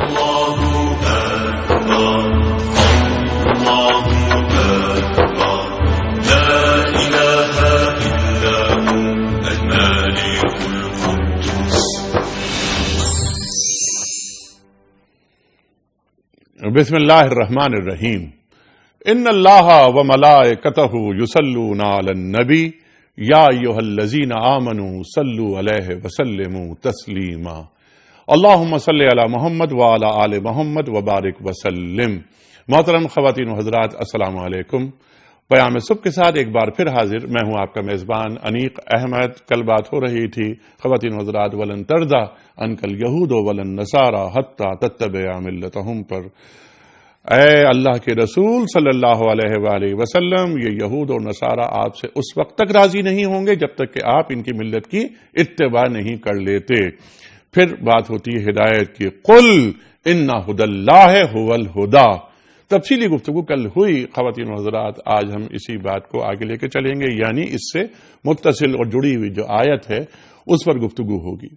بسم اللہ الرحمن الرحیم ان اللہ وملائکتہ یصلون علی النبی یا ایھا الذین آمنوا صلوا علیہ وسلموا تسلیما اللہم صلی علی محمد وعلی آل محمد وبارک وسلم۔ محترم خواتین و حضرات، السلام علیکم۔ پیام صبح کے ساتھ ایک بار پھر حاضر، میں ہوں آپ کا میزبان انیق احمد۔ کل بات ہو رہی تھی خواتین و حضرات ولن ترضی عنک الیہود ولن نصاری حتی تتبع ملتہم پر۔ اے اللہ کے رسول صلی اللہ علیہ وآلہ وسلم، یہ یہود اور نصارہ آپ سے اس وقت تک راضی نہیں ہوں گے جب تک کہ آپ ان کی ملت کی اتباع نہیں کر لیتے۔ پھر بات ہوتی ہے ہدایت کی، قل ان ھدی اللہ ھو الھدی۔ تفصیلی گفتگو کل ہوئی خواتین و حضرات، آج ہم اسی بات کو آگے لے کے چلیں گے، یعنی اس سے متصل اور جڑی ہوئی جو آیت ہے اس پر گفتگو ہوگی۔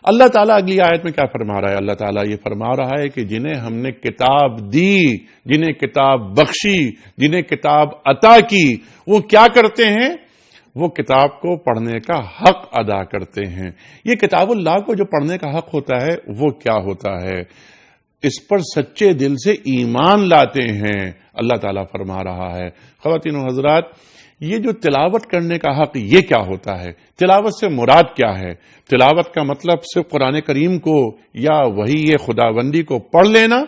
اللہ تعالیٰ اگلی آیت میں کیا فرما رہا ہے؟ اللہ تعالیٰ یہ فرما رہا ہے کہ جنہیں ہم نے کتاب دی، جنہیں کتاب بخشی، جنہیں کتاب عطا کی، وہ کیا کرتے ہیں؟ وہ کتاب کو پڑھنے کا حق ادا کرتے ہیں۔ یہ کتاب اللہ کو جو پڑھنے کا حق ہوتا ہے وہ کیا ہوتا ہے؟ اس پر سچے دل سے ایمان لاتے ہیں، اللہ تعالیٰ فرما رہا ہے۔ خواتین و حضرات، یہ جو تلاوت کرنے کا حق، یہ کیا ہوتا ہے؟ تلاوت سے مراد کیا ہے؟ تلاوت کا مطلب صرف قرآن کریم کو یا وحی خداوندی کو پڑھ لینا؟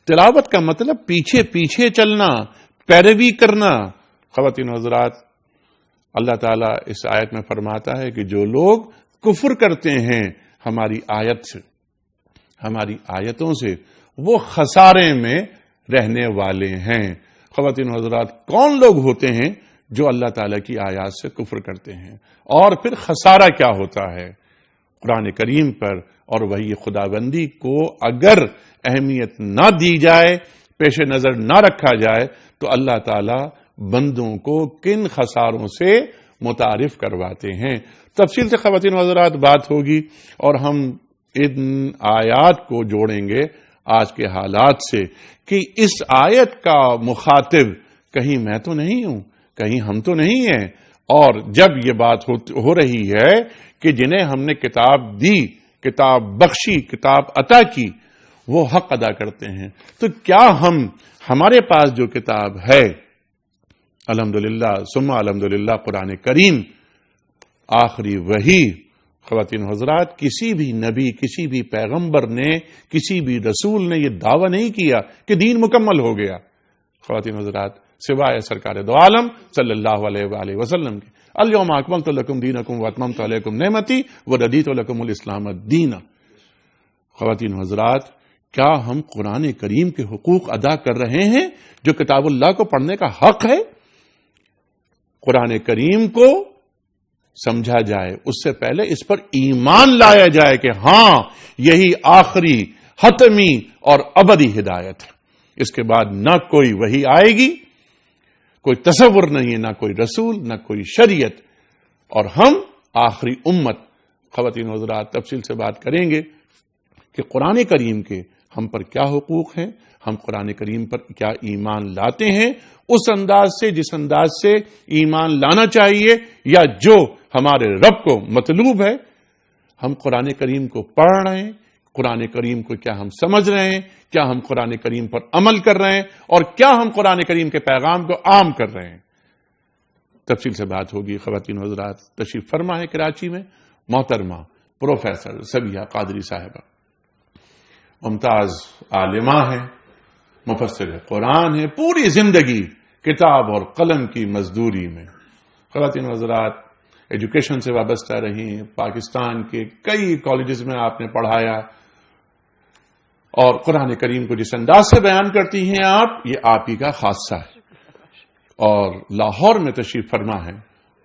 تلاوت کا مطلب پیچھے پیچھے چلنا، پیروی کرنا۔ خواتین و حضرات، اللہ تعالیٰ اس آیت میں فرماتا ہے کہ جو لوگ کفر کرتے ہیں ہماری آیت سے، ہماری آیتوں سے، وہ خسارے میں رہنے والے ہیں۔ خواتین و حضرات، کون لوگ ہوتے ہیں جو اللہ تعالیٰ کی آیات سے کفر کرتے ہیں؟ اور پھر خسارہ کیا ہوتا ہے؟ قرآن کریم پر اور وحی خداوندی کو اگر اہمیت نہ دی جائے، پیش نظر نہ رکھا جائے، تو اللہ تعالیٰ بندوں کو کن خساروں سے متعارف کرواتے ہیں۔ تفصیل سے خواتین و حضرات بات ہوگی اور ہم ان آیات کو جوڑیں گے آج کے حالات سے کہ اس آیت کا مخاطب کہیں میں تو نہیں ہوں، کہیں ہم تو نہیں ہیں۔ اور جب یہ بات ہو رہی ہے کہ جنہیں ہم نے کتاب دی، کتاب بخشی، کتاب عطا کی، وہ حق ادا کرتے ہیں، تو کیا ہمارے پاس جو کتاب ہے، الحمدللہ ثم الحمدللہ قرآن کریم، آخری وحی، خواتین و حضرات، کسی بھی نبی، کسی بھی پیغمبر نے، کسی بھی رسول نے یہ دعویٰ نہیں کیا کہ دین مکمل ہو گیا۔ خواتین و حضرات، سوائے سرکار دو عالم صلی اللہ علیہ وآلہ وسلم کے، الیوم اکملت لکم دینکم واتممت علیکم نعمتی ورضیت لکم الاسلام دینا۔ خواتین و حضرات، کیا ہم قرآن کریم کے حقوق ادا کر رہے ہیں جو کتاب اللہ کو پڑھنے کا حق ہے؟ قرآن کریم کو سمجھا جائے، اس سے پہلے اس پر ایمان لایا جائے کہ ہاں یہی آخری، حتمی اور ابدی ہدایت ہے۔ اس کے بعد نہ کوئی وحی آئے گی، کوئی تصور نہیں ہے، نہ کوئی رسول، نہ کوئی شریعت، اور ہم آخری امت۔ خواتین و حضرات، تفصیل سے بات کریں گے کہ قرآن کریم کے ہم پر کیا حقوق ہیں، ہم قرآن کریم پر کیا ایمان لاتے ہیں، اس انداز سے جس انداز سے ایمان لانا چاہیے یا جو ہمارے رب کو مطلوب ہے۔ ہم قرآن کریم کو پڑھ رہے ہیں، قرآن کریم کو کیا ہم سمجھ رہے ہیں، کیا ہم قرآن کریم پر عمل کر رہے ہیں، اور کیا ہم قرآن کریم کے پیغام کو عام کر رہے ہیں؟ تفصیل سے بات ہوگی۔ خواتین و حضرات، تشریف فرما ہے کراچی میں محترمہ پروفیسر سبیہ قادری صاحبہ، ممتاز عالمہ ہیں، مفسر قرآن ہے، پوری زندگی کتاب اور قلم کی مزدوری میں۔ خواتین و حضرات، ایجوکیشن سے وابستہ رہی، پاکستان کے کئی کالجز میں آپ نے پڑھایا، اور قرآن کریم کو جس انداز سے بیان کرتی ہیں آپ، یہ آپ ہی کا خاصہ ہے۔ اور لاہور میں تشریف فرما ہے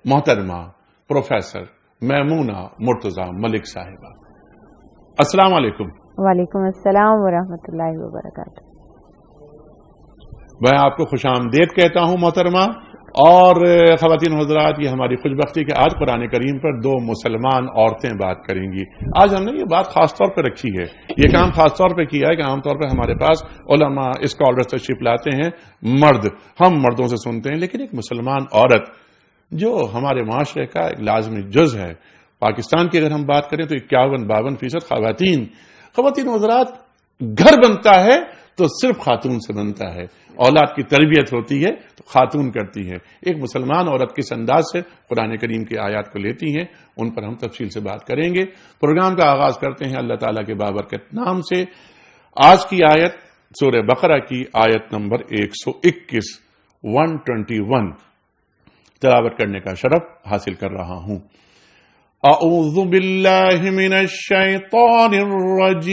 محترمہ پروفیسر میمونہ مرتضی ملک صاحبہ۔ السلام علیکم۔ وعلیکم السلام ورحمۃ اللہ وبرکاتہ۔ میں آپ کو خوش آمدید کہتا ہوں محترمہ، اور خواتین حضرات، یہ ہماری خوش بختی کہ آج قرآن کریم پر 2 مسلمان عورتیں بات کریں گی. آج ہم نے یہ بات خاص طور پہ رکھی ہے، یہ کام خاص طور پہ کیا ہے کہ عام طور پہ ہمارے پاس علماء اسکالرز تشریف لاتے ہیں مرد، ہم مردوں سے سنتے ہیں، لیکن ایک مسلمان عورت جو ہمارے معاشرے کا ایک لازمی جز ہے. پاکستان کی اگر ہم بات کریں تو 51-52% خواتین حضرات. گھر بنتا ہے تو صرف خاتون سے بنتا ہے، اولاد کی تربیت ہوتی ہے تو خاتون کرتی ہے. ایک مسلمان عورت کس انداز سے قرآن کریم کی آیات کو لیتی ہیں، ان پر ہم تفصیل سے بات کریں گے. پروگرام کا آغاز کرتے ہیں اللہ تعالیٰ کے بابرکت نام سے. آج کی آیت سورہ بقرہ کی آیت نمبر 121 تلاوت کرنے کا شرف حاصل کر رہا ہوں. اعوذ باللہ من الشیطان الرجیم.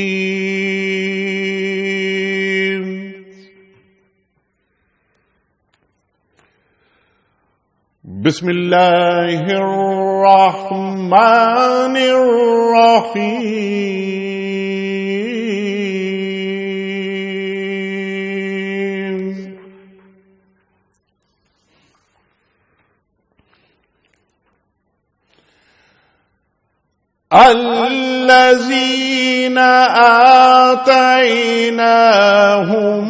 بسم اللہ الرحمن الرحیم. الذين آتيناهم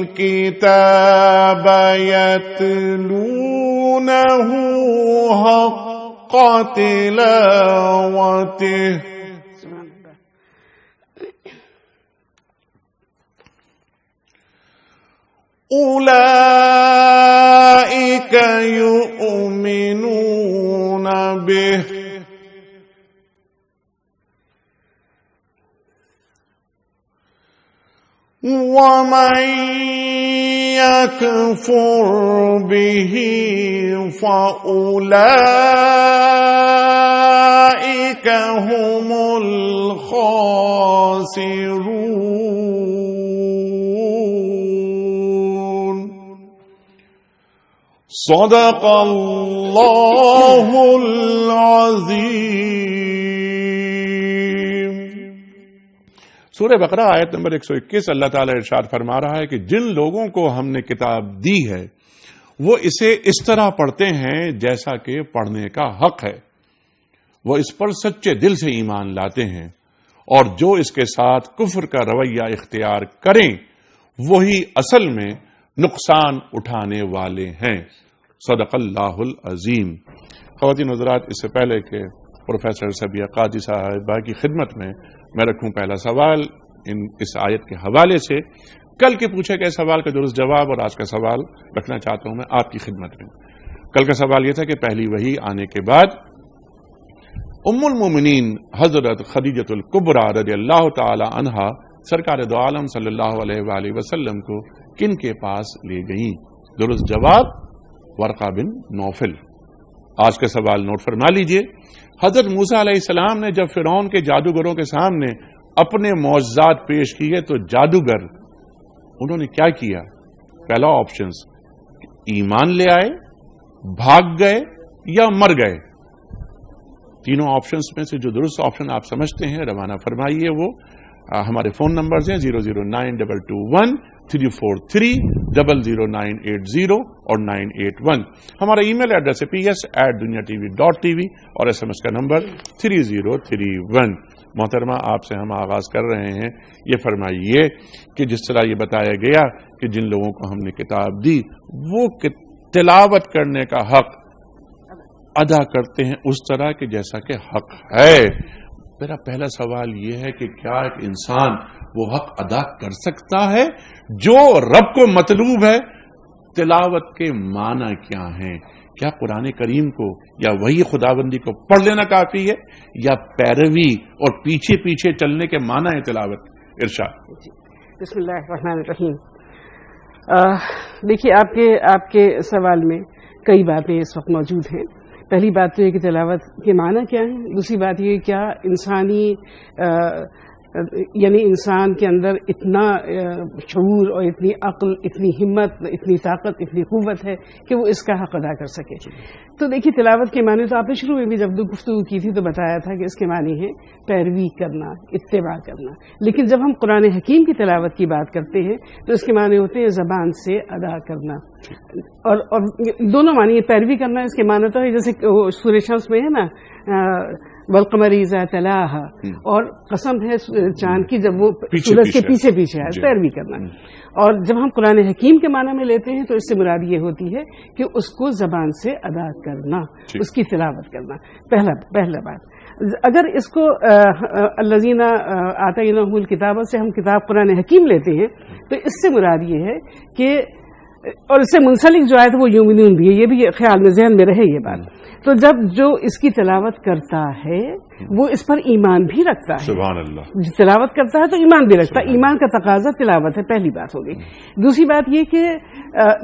الكتاب يتلونه حق تلاوته أولئك يؤمنون به ومن يكفر به فأولئك هم الخاسرون. صدق الله العظيم. سورہ بقرہ آیت نمبر 121 اللہ تعالیٰ ارشاد فرما رہا ہے کہ جن لوگوں کو ہم نے کتاب دی ہے وہ اسے اس طرح پڑھتے ہیں جیسا کہ پڑھنے کا حق ہے، وہ اس پر سچے دل سے ایمان لاتے ہیں، اور جو اس کے ساتھ کفر کا رویہ اختیار کریں وہی اصل میں نقصان اٹھانے والے ہیں. صدق اللہ العظیم. خواتین حضرات، اس سے پہلے کہ پروفیسر سبیہ قاضی صاحبہ کی خدمت میں رکھوں پہلا سوال اس آیت کے حوالے سے، کل کے پوچھے گئے سوال کا درست جواب اور آج کا سوال رکھنا چاہتا ہوں میں آپ کی خدمت میں. کل کا سوال یہ تھا کہ پہلی وحی آنے کے بعد ام المومنین حضرت خدیجۃ الکبریٰ رضی اللہ تعالی عنہا سرکار دو عالم صلی اللہ علیہ وآلہ وسلم کو کن کے پاس لے گئیں؟ درست جواب ورقہ بن نوفل. آج کا سوال نوٹ فرما لیجئے. حضرت موسیٰ علیہ السلام نے جب فرعون کے جادوگروں کے سامنے اپنے معجزات پیش کیے تو جادوگر انہوں نے کیا کیا؟ پہلا آپشنز ایمان لے آئے، بھاگ گئے یا مر گئے. تینوں آپشنز میں سے جو درست آپشن آپ سمجھتے ہیں روانہ فرمائیے. وہ ہمارے فون نمبرز ہیں 009221043000980 اور 981. ہمارا ای میل ایڈریس ہے ps@duniatv.tv اور SMS کا نمبر 3031. محترمہ، آپ سے ہم آغاز کر رہے ہیں. یہ فرمائیے کہ جس طرح یہ بتایا گیا کہ جن لوگوں کو ہم نے کتاب دی وہ تلاوت کرنے کا حق ادا کرتے ہیں اس طرح کہ جیسا کہ حق ہے. میرا پہلا سوال یہ ہے کہ کیا ایک انسان وہ حق ادا کر سکتا ہے جو رب کو مطلوب ہے؟ تلاوت کے معنی کیا ہیں؟ کیا قرآن کریم کو یا وہی خداوندی کو پڑھ لینا کافی ہے یا پیروی اور پیچھے پیچھے چلنے کے معنی ہے تلاوت؟ ارشاد. بسم اللہ الرحمن الرحیم. دیکھیے آپ کے سوال میں کئی باتیں اس وقت موجود ہیں. پہلی بات تو یہ کہ تلاوت کے معنی کیا ہے، دوسری بات یہ کیا انسانی یعنی انسان کے اندر اتنا شعور اور اتنی عقل، اتنی ہمت، اتنی طاقت، اتنی قوت ہے کہ وہ اس کا حق ادا کر سکے. تو دیکھیے تلاوت کے معنی تو آپ نے شروع میں بھی جب گفتگو کی تھی تو بتایا تھا کہ اس کے معنی ہے پیروی کرنا، اتباع کرنا. لیکن جب ہم قرآن حکیم کی تلاوت کی بات کرتے ہیں تو اس کے معنی ہوتے ہیں زبان سے ادا کرنا. اور دونوں معنی، پیروی کرنا اس کے معنی تو ہے جیسے سورہ شمس میں ہے نا والقمر اذا تلاہا، اور قسم ہے چاند کی جب وہ سورج کے پیچھے پیچھے ہے، پیروی کرنا. اور جب ہم قرآن حکیم کے معنی میں لیتے ہیں تو اس سے مراد یہ ہوتی ہے کہ اس کو زبان سے ادا کرنا، اس کی تلاوت کرنا. پہلا بات، اگر اس کو الذین آتیناہم الکتاب سے ہم کتاب قرآن حکیم لیتے ہیں تو اس سے مراد یہ ہے کہ، اور اس سے منسلک جو آیت وہ یؤمنون بھی ہے، یہ بھی خیال میں ذہن میں رہے یہ بات. تو جب جو اس کی تلاوت کرتا ہے وہ اس پر ایمان بھی رکھتا ہے. سبحان اللہ. تلاوت کرتا ہے تو ایمان بھی رکھتا ہے. ایمان کا تقاضا تلاوت ہے، پہلی بات ہوگی. دوسری بات یہ کہ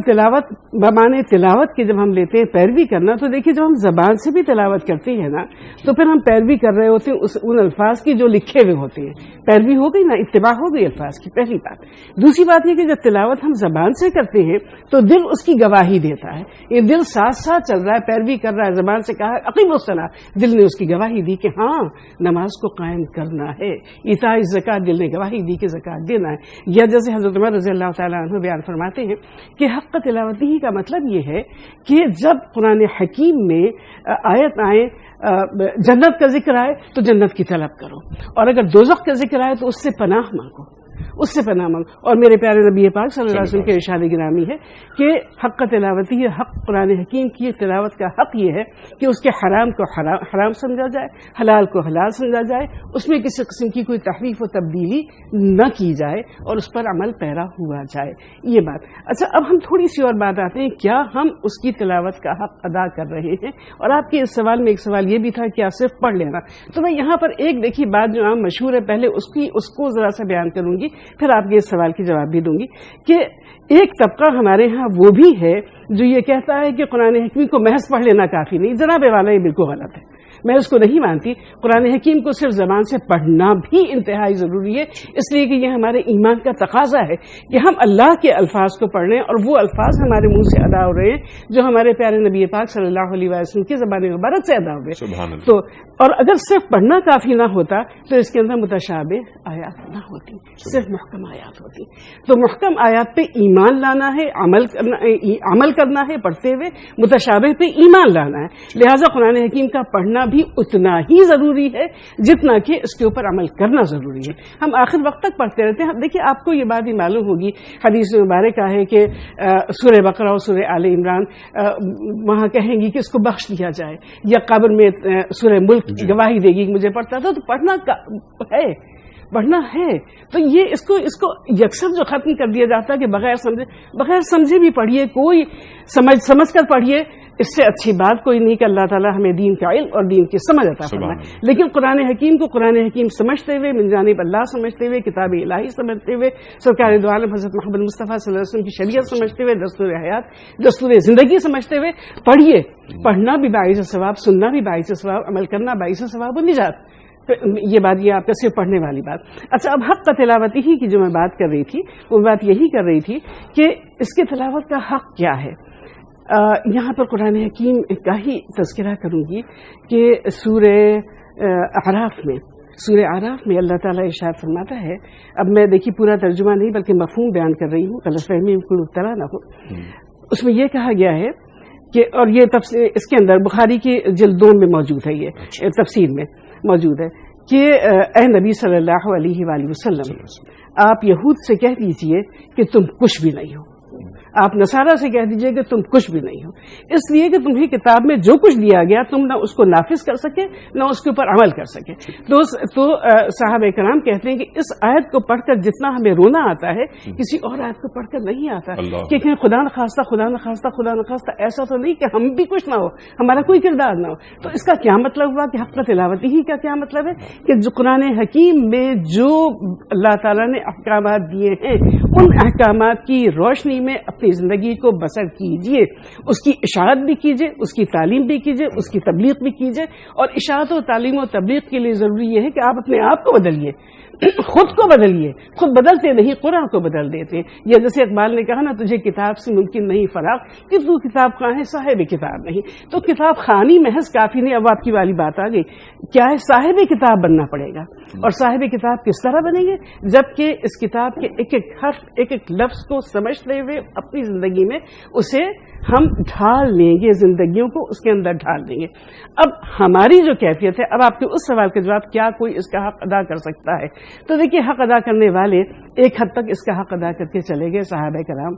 تلاوت بمانے تلاوت کے جب ہم لیتے ہیں پیروی کرنا، تو دیکھیے جب ہم زبان سے بھی تلاوت کرتے ہیں نا تو پھر ہم پیروی کر رہے ہوتے ہیں ان الفاظ کی جو لکھے ہوئے ہوتے ہیں. پیروی ہو گئی نا، اتباع ہو گئی الفاظ کی، پہلی بات. دوسری بات یہ کہ جب تلاوت ہم زبان سے کرتے ہیں تو دل اس کی گواہی دیتا ہے. یہ دل ساتھ ساتھ چل رہا ہے، پیروی کر رہا ہے. زبان سے کہا اقیم الصلاۃ، دل نے اس کی گواہی دی کہ ہاں نماز کو قائم کرنا ہے. ایتاء الزکوٰۃ، دل نے گواہی دی کہ زکوٰۃ دینا ہے. یا جیسے حضرت عمر رضی اللہ تعالیٰ عنہ بیان فرماتے ہیں کہ حق تلاوتی ہی کا مطلب یہ ہے کہ جب قرآن حکیم میں آیت آئے، جنت کا ذکر آئے تو جنت کی طلب کرو، اور اگر دوزخ کا ذکر آئے تو اس سے پناہ مانگو، اس سے پناہ مانگو. اور میرے پیارے نبی پاک صلی اللہ علیہ وسلم کے ارشاد گرامی ہے کہ حق تلاوتی ہے، حق قرآن حکیم کی تلاوت کا حق یہ ہے کہ اس کے حرام کو حرام سمجھا جائے، حلال کو حلال سمجھا جائے، اس میں کسی قسم کی کوئی تحریف و تبدیلی نہ کی جائے اور اس پر عمل پیرا ہوا جائے. یہ بات. اچھا، اب ہم تھوڑی سی اور بات آتے ہیں، کیا ہم اس کی تلاوت کا حق ادا کر رہے ہیں؟ اور آپ کے اس سوال میں ایک سوال یہ بھی تھا کہ آپ صرف پڑھ لینا. تو میں یہاں پر ایک دیکھیے بات جو عام مشہور ہے، پہلے اس کو ذرا سا بیان کروں گی، پھر آپ کے اس سوال کی جواب بھی دوں گی. کہ ایک طبقہ ہمارے ہاں وہ بھی ہے جو یہ کہتا ہے کہ قرآن حکیم کو محض پڑھ لینا کافی نہیں. جناب والا یہ بالکل غلط ہے، میں اس کو نہیں مانتی. قرآن حکیم کو صرف زبان سے پڑھنا بھی انتہائی ضروری ہے، اس لیے کہ یہ ہمارے ایمان کا تقاضا ہے کہ ہم اللہ کے الفاظ کو پڑھ لیں اور وہ الفاظ ہمارے منہ سے ادا ہو رہے ہیں جو ہمارے پیارے نبی پاک صلی اللہ علیہ وسلم کی زبان مبارک سے ادا ہو رہے ہیں. تو اور اگر صرف پڑھنا کافی نہ ہوتا تو اس کے اندر متشابہ آیات نہ ہوتی، صرف محکم آیات ہوتی. تو محکم آیات پہ ایمان لانا ہے، عمل کرنا ہے پڑھتے ہوئے، متشابہ پہ ایمان لانا ہے. لہٰذا قرآن حکیم کا پڑھنا بھی اتنا ہی ضروری ہے جتنا کہ اس کے اوپر عمل کرنا ضروری ہے. ہم آخر وقت تک پڑھتے رہتے ہیں. دیکھیے آپ کو یہ بات بھی معلوم ہوگی، حدیث مبارکہ ہے کہ سورہ بقرہ اور سورہ آل عمران وہاں کہیں گی کہ اس کو بخش دیا جائے، یا قبر میں سورہ ملک گواہی دے گی کہ مجھے پڑھتا تھا. تو پڑھنا ہے تو یہ اس کو یکسر جو ختم کر دیا جاتا ہے کہ بغیر سمجھے بھی پڑھیے، کوئی سمجھ کر پڑھیے. اس سے اچھی بات کوئی نہیں کہ اللہ تعالیٰ ہمیں دین کا علم اور دین کی سمجھ عطا فرمائے. لیکن قرآن حکیم کو قرآن حکیم سمجھتے ہوئے، من جانب اللہ سمجھتے ہوئے، کتاب الہی سمجھتے ہوئے، سرکار دو عالم حضرت محمد مصطفیٰ صلی اللہ علیہ وسلم کی شریعت سمجھتے ہوئے، دستور حیات، دستور زندگی سمجھتے ہوئے پڑھیے. پڑھنا بھی باعث ثواب، سننا بھی باعث ثواب، عمل کرنا باعث ثواب و نجات. یہ آپ کا صرف پڑھنے والی بات. اچھا، اب حق تلاوتی ہی کی جو میں بات کر رہی تھی وہ بات یہی کر رہی تھی کہ اس کے تلاوت کا حق کیا ہے. یہاں پر قرآن حکیم کا ہی تذکرہ کروں گی کہ سورہ اعراف میں اللہ تعالیٰ ارشاد فرماتا ہے. اب میں دیکھیے پورا ترجمہ نہیں بلکہ مفہوم بیان کر رہی ہوں، غلط فہمی میں کوئی مبتلا نہ ہو. اس میں یہ کہا گیا ہے کہ، اور یہ اس کے اندر بخاری کی جلد 2 میں موجود ہے، یہ تفسیر میں موجود ہے کہ اے نبی صلی اللہ علیہ وآلہ وسلم، آپ یہود سے کہہ دیجئے کہ تم کچھ بھی نہیں ہو، آپ نصارہ سے کہہ دیجئے کہ تم کچھ بھی نہیں ہو، اس لیے کہ تمہیں کتاب میں جو کچھ دیا گیا تم نہ اس کو نافذ کر سکے نہ اس کے اوپر عمل کر سکے. تو صحابہ کرام کہتے ہیں کہ اس آیت کو پڑھ کر جتنا ہمیں رونا آتا ہے کسی اور آیت کو پڑھ کر نہیں آتا. کہ خدا نخواستہ ایسا تو نہیں کہ ہم بھی کچھ نہ ہو، ہمارا کوئی کردار نہ ہو. تو اس کا کیا مطلب ہوا کہ حق تلاوتی ہی کا کیا مطلب ہے کہ جو قرآن حکیم میں جو اللہ تعالیٰ نے احکامات دیے ہیں ان احکامات کی روشنی میں اپنی زندگی کو بسر کیجیے، اس کی اشاعت بھی کیجیے، اس کی تعلیم بھی کیجیے، اس کی تبلیغ بھی کیجیے. اور اشاعت و تعلیم و تبلیغ کے لیے ضروری یہ ہے کہ آپ اپنے آپ کو بدلیے. خود کو بدلیے، خود بدلتے نہیں قرآن کو بدل دیتے ہیں. یا جیسے اقبال نے کہا نا تجھے کتاب سے ممکن نہیں فراغ کہ تو کتاب خواہ ہے صاحب کتاب نہیں. تو کتاب خوانی محض کافی نہیں. اب آپ کی والی بات آ گئی، کیا ہے صاحب کتاب بننا پڑے گا. اور صاحب کتاب کس طرح بنیں گے؟ جبکہ اس کتاب کے ایک ایک حرف ایک ایک لفظ کو سمجھتے ہوئے اپنی زندگی میں اسے ہم ڈھال لیں گے، زندگیوں کو اس کے اندر ڈھال دیں گے. اب ہماری جو کیفیت ہے، اب آپ کے اس سوال کا جواب کیا کوئی اس کا حق ادا کر سکتا ہے؟ تو دیکھیے حق ادا کرنے والے ایک حد تک اس کا حق ادا کر کے چلے گئے. صحابہ کرام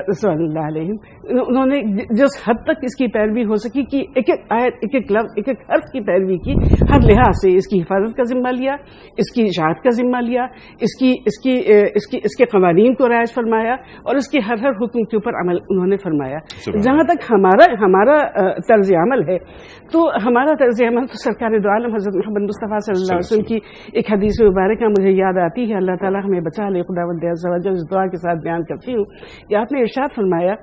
رضوان اللہ علیہم، انہوں نے جس حد تک اس کی پیروی ہو سکی کہ ایک ایک آیت ایک ایک لفظ ایک ایک حرف کی پیروی کی، ہر لحاظ سے اس کی حفاظت کا ذمہ لیا، اس کی اشاعت کا ذمہ لیا، اس کے قوانین کو رعایت فرمایا اور اس کے ہر حکم کے اوپر عمل انہوں نے فرمایا. جہاں تک ہمارا طرز عمل ہے تو ہمارا طرز عمل تو سرکار دو عالم حضرت محمد مصطفیٰ صلی اللہ علیہ وسلم کی ایک حدیث مبارکہ مجھے یاد آتی ہے، اللہ تعالیٰ ہمیں بچا لے خداوند عز و جل، اس دعا کے ساتھ بیان کرتی ہوں کہ آپ نے ارشاد فرمایا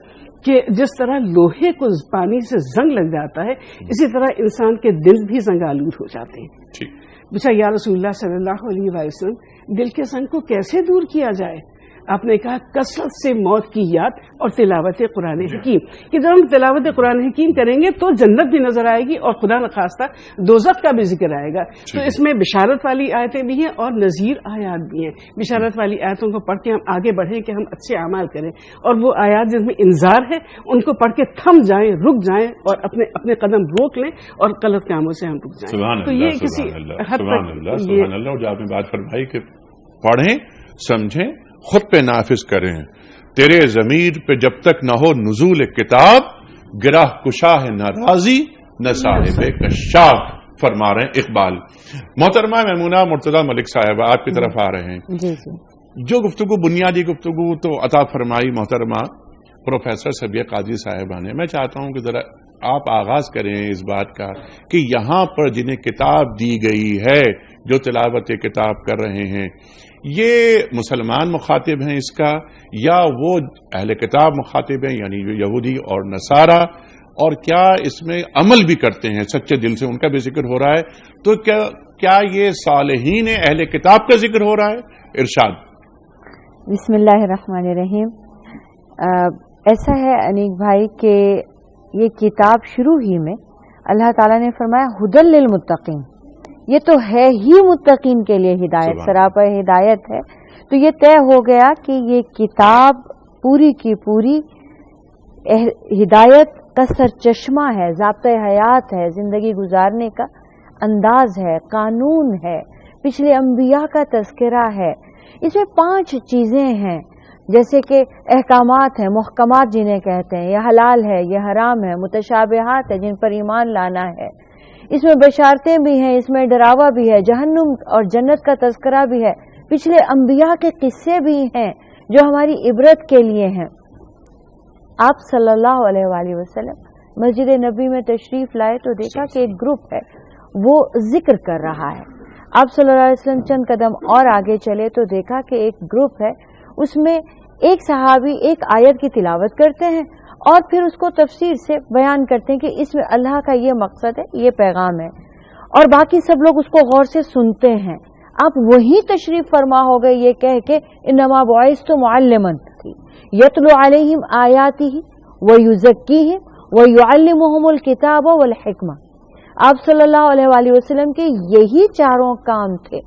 کہ جس طرح لوہے کو پانی سے زنگ لگ جاتا ہے اسی طرح انسان کے دل بھی زنگ آلود ہو جاتے ہیں. بچا یا رسول اللہ صلی اللہ علیہ وسلم دل کے زنگ کو کیسے دور کیا جائے؟ آپ نے کہا کثرت سے موت کی یاد اور تلاوت قرآن حکیم، کہ جب ہم تلاوت قرآن حکیم کریں گے تو جنت بھی نظر آئے گی اور خدا نخواستہ دوزخ کا بھی ذکر آئے گا. تو اس میں بشارت والی آیتیں بھی ہیں اور نذیر آیات بھی ہیں. بشارت والی آیتوں کو پڑھ کے ہم آگے بڑھیں کہ ہم اچھے اعمال کریں، اور وہ آیات جن میں انذار ہے ان کو پڑھ کے تھم جائیں، رک جائیں اور اپنے قدم روک لیں اور غلط کاموں سے ہم رک جائیں. تو یہ کسی حد تک جو آپ نے بات فرمائی کہ پڑھیں سمجھیں خود پہ نافذ کریں. تیرے ضمیر پہ جب تک نہ ہو نزول کتاب، گرہ کشا ہے نہ راضی نہ صاحب کشاف، فرما رہے ہیں اقبال. محترمہ میمونہ مرتضی ملک صاحب آپ کی طرف آ رہے ہیں. جو گفتگو بنیادی گفتگو تو عطا فرمائی محترمہ پروفیسر سبیہ قاضی صاحبہ نے، میں چاہتا ہوں کہ ذرا آپ آغاز کریں اس بات کا کہ یہاں پر جنہیں کتاب دی گئی ہے جو تلاوت کتاب کر رہے ہیں، یہ مسلمان مخاطب ہیں اس کا یا وہ اہل کتاب مخاطب ہیں یعنی جو یہودی اور نصارہ، اور کیا اس میں عمل بھی کرتے ہیں سچے دل سے، ان کا بھی ذکر ہو رہا ہے؟ تو کیا یہ صالحین اہل کتاب کا ذکر ہو رہا ہے؟ ارشاد. بسم اللہ الرحمن الرحیم. ایسا ہے انیک بھائی کہ یہ کتاب شروع ہی میں اللہ تعالیٰ نے فرمایا ھدی للمتقین، یہ تو ہے ہی متقین کے لیے ہدایت، سراپا ہدایت ہے. تو یہ طے ہو گیا کہ یہ کتاب پوری کی پوری ہدایت کا سرچشمہ ہے، ضابطۂ حیات ہے، زندگی گزارنے کا انداز ہے، قانون ہے، پچھلے انبیاء کا تذکرہ ہے. اس میں 5 چیزیں ہیں جیسے کہ احکامات ہیں، محکمات جنہیں کہتے ہیں، یہ حلال ہے، یہ حرام ہے، متشابہات ہے جن پر ایمان لانا ہے. اس میں بشارتیں بھی ہیں، اس میں ڈراوا بھی ہے، جہنم اور جنت کا تذکرہ بھی ہے، پچھلے انبیاء کے قصے بھی ہیں جو ہماری عبرت کے لیے ہیں. آپ صلی اللہ علیہ وآلہ وسلم مسجد نبی میں تشریف لائے تو دیکھا کہ ایک گروپ ہے وہ ذکر کر رہا ہے. آپ صلی اللہ علیہ وسلم چند قدم اور آگے چلے تو دیکھا کہ ایک گروپ ہے، اس میں ایک صحابی ایک آیت کی تلاوت کرتے ہیں اور پھر اس کو تفسیر سے بیان کرتے ہیں کہ اس میں اللہ کا یہ مقصد ہے، یہ پیغام ہے، اور باقی سب لوگ اس کو غور سے سنتے ہیں. آپ وہی تشریف فرما ہو گئے یہ کہہ کے انما بعثت معلما یتلو علیہم آیاتہ ویزکیہم ویعلمہم الکتاب والحکمہ. آپ صلی اللہ علیہ وآلہ وسلم کے یہی چاروں کام تھے.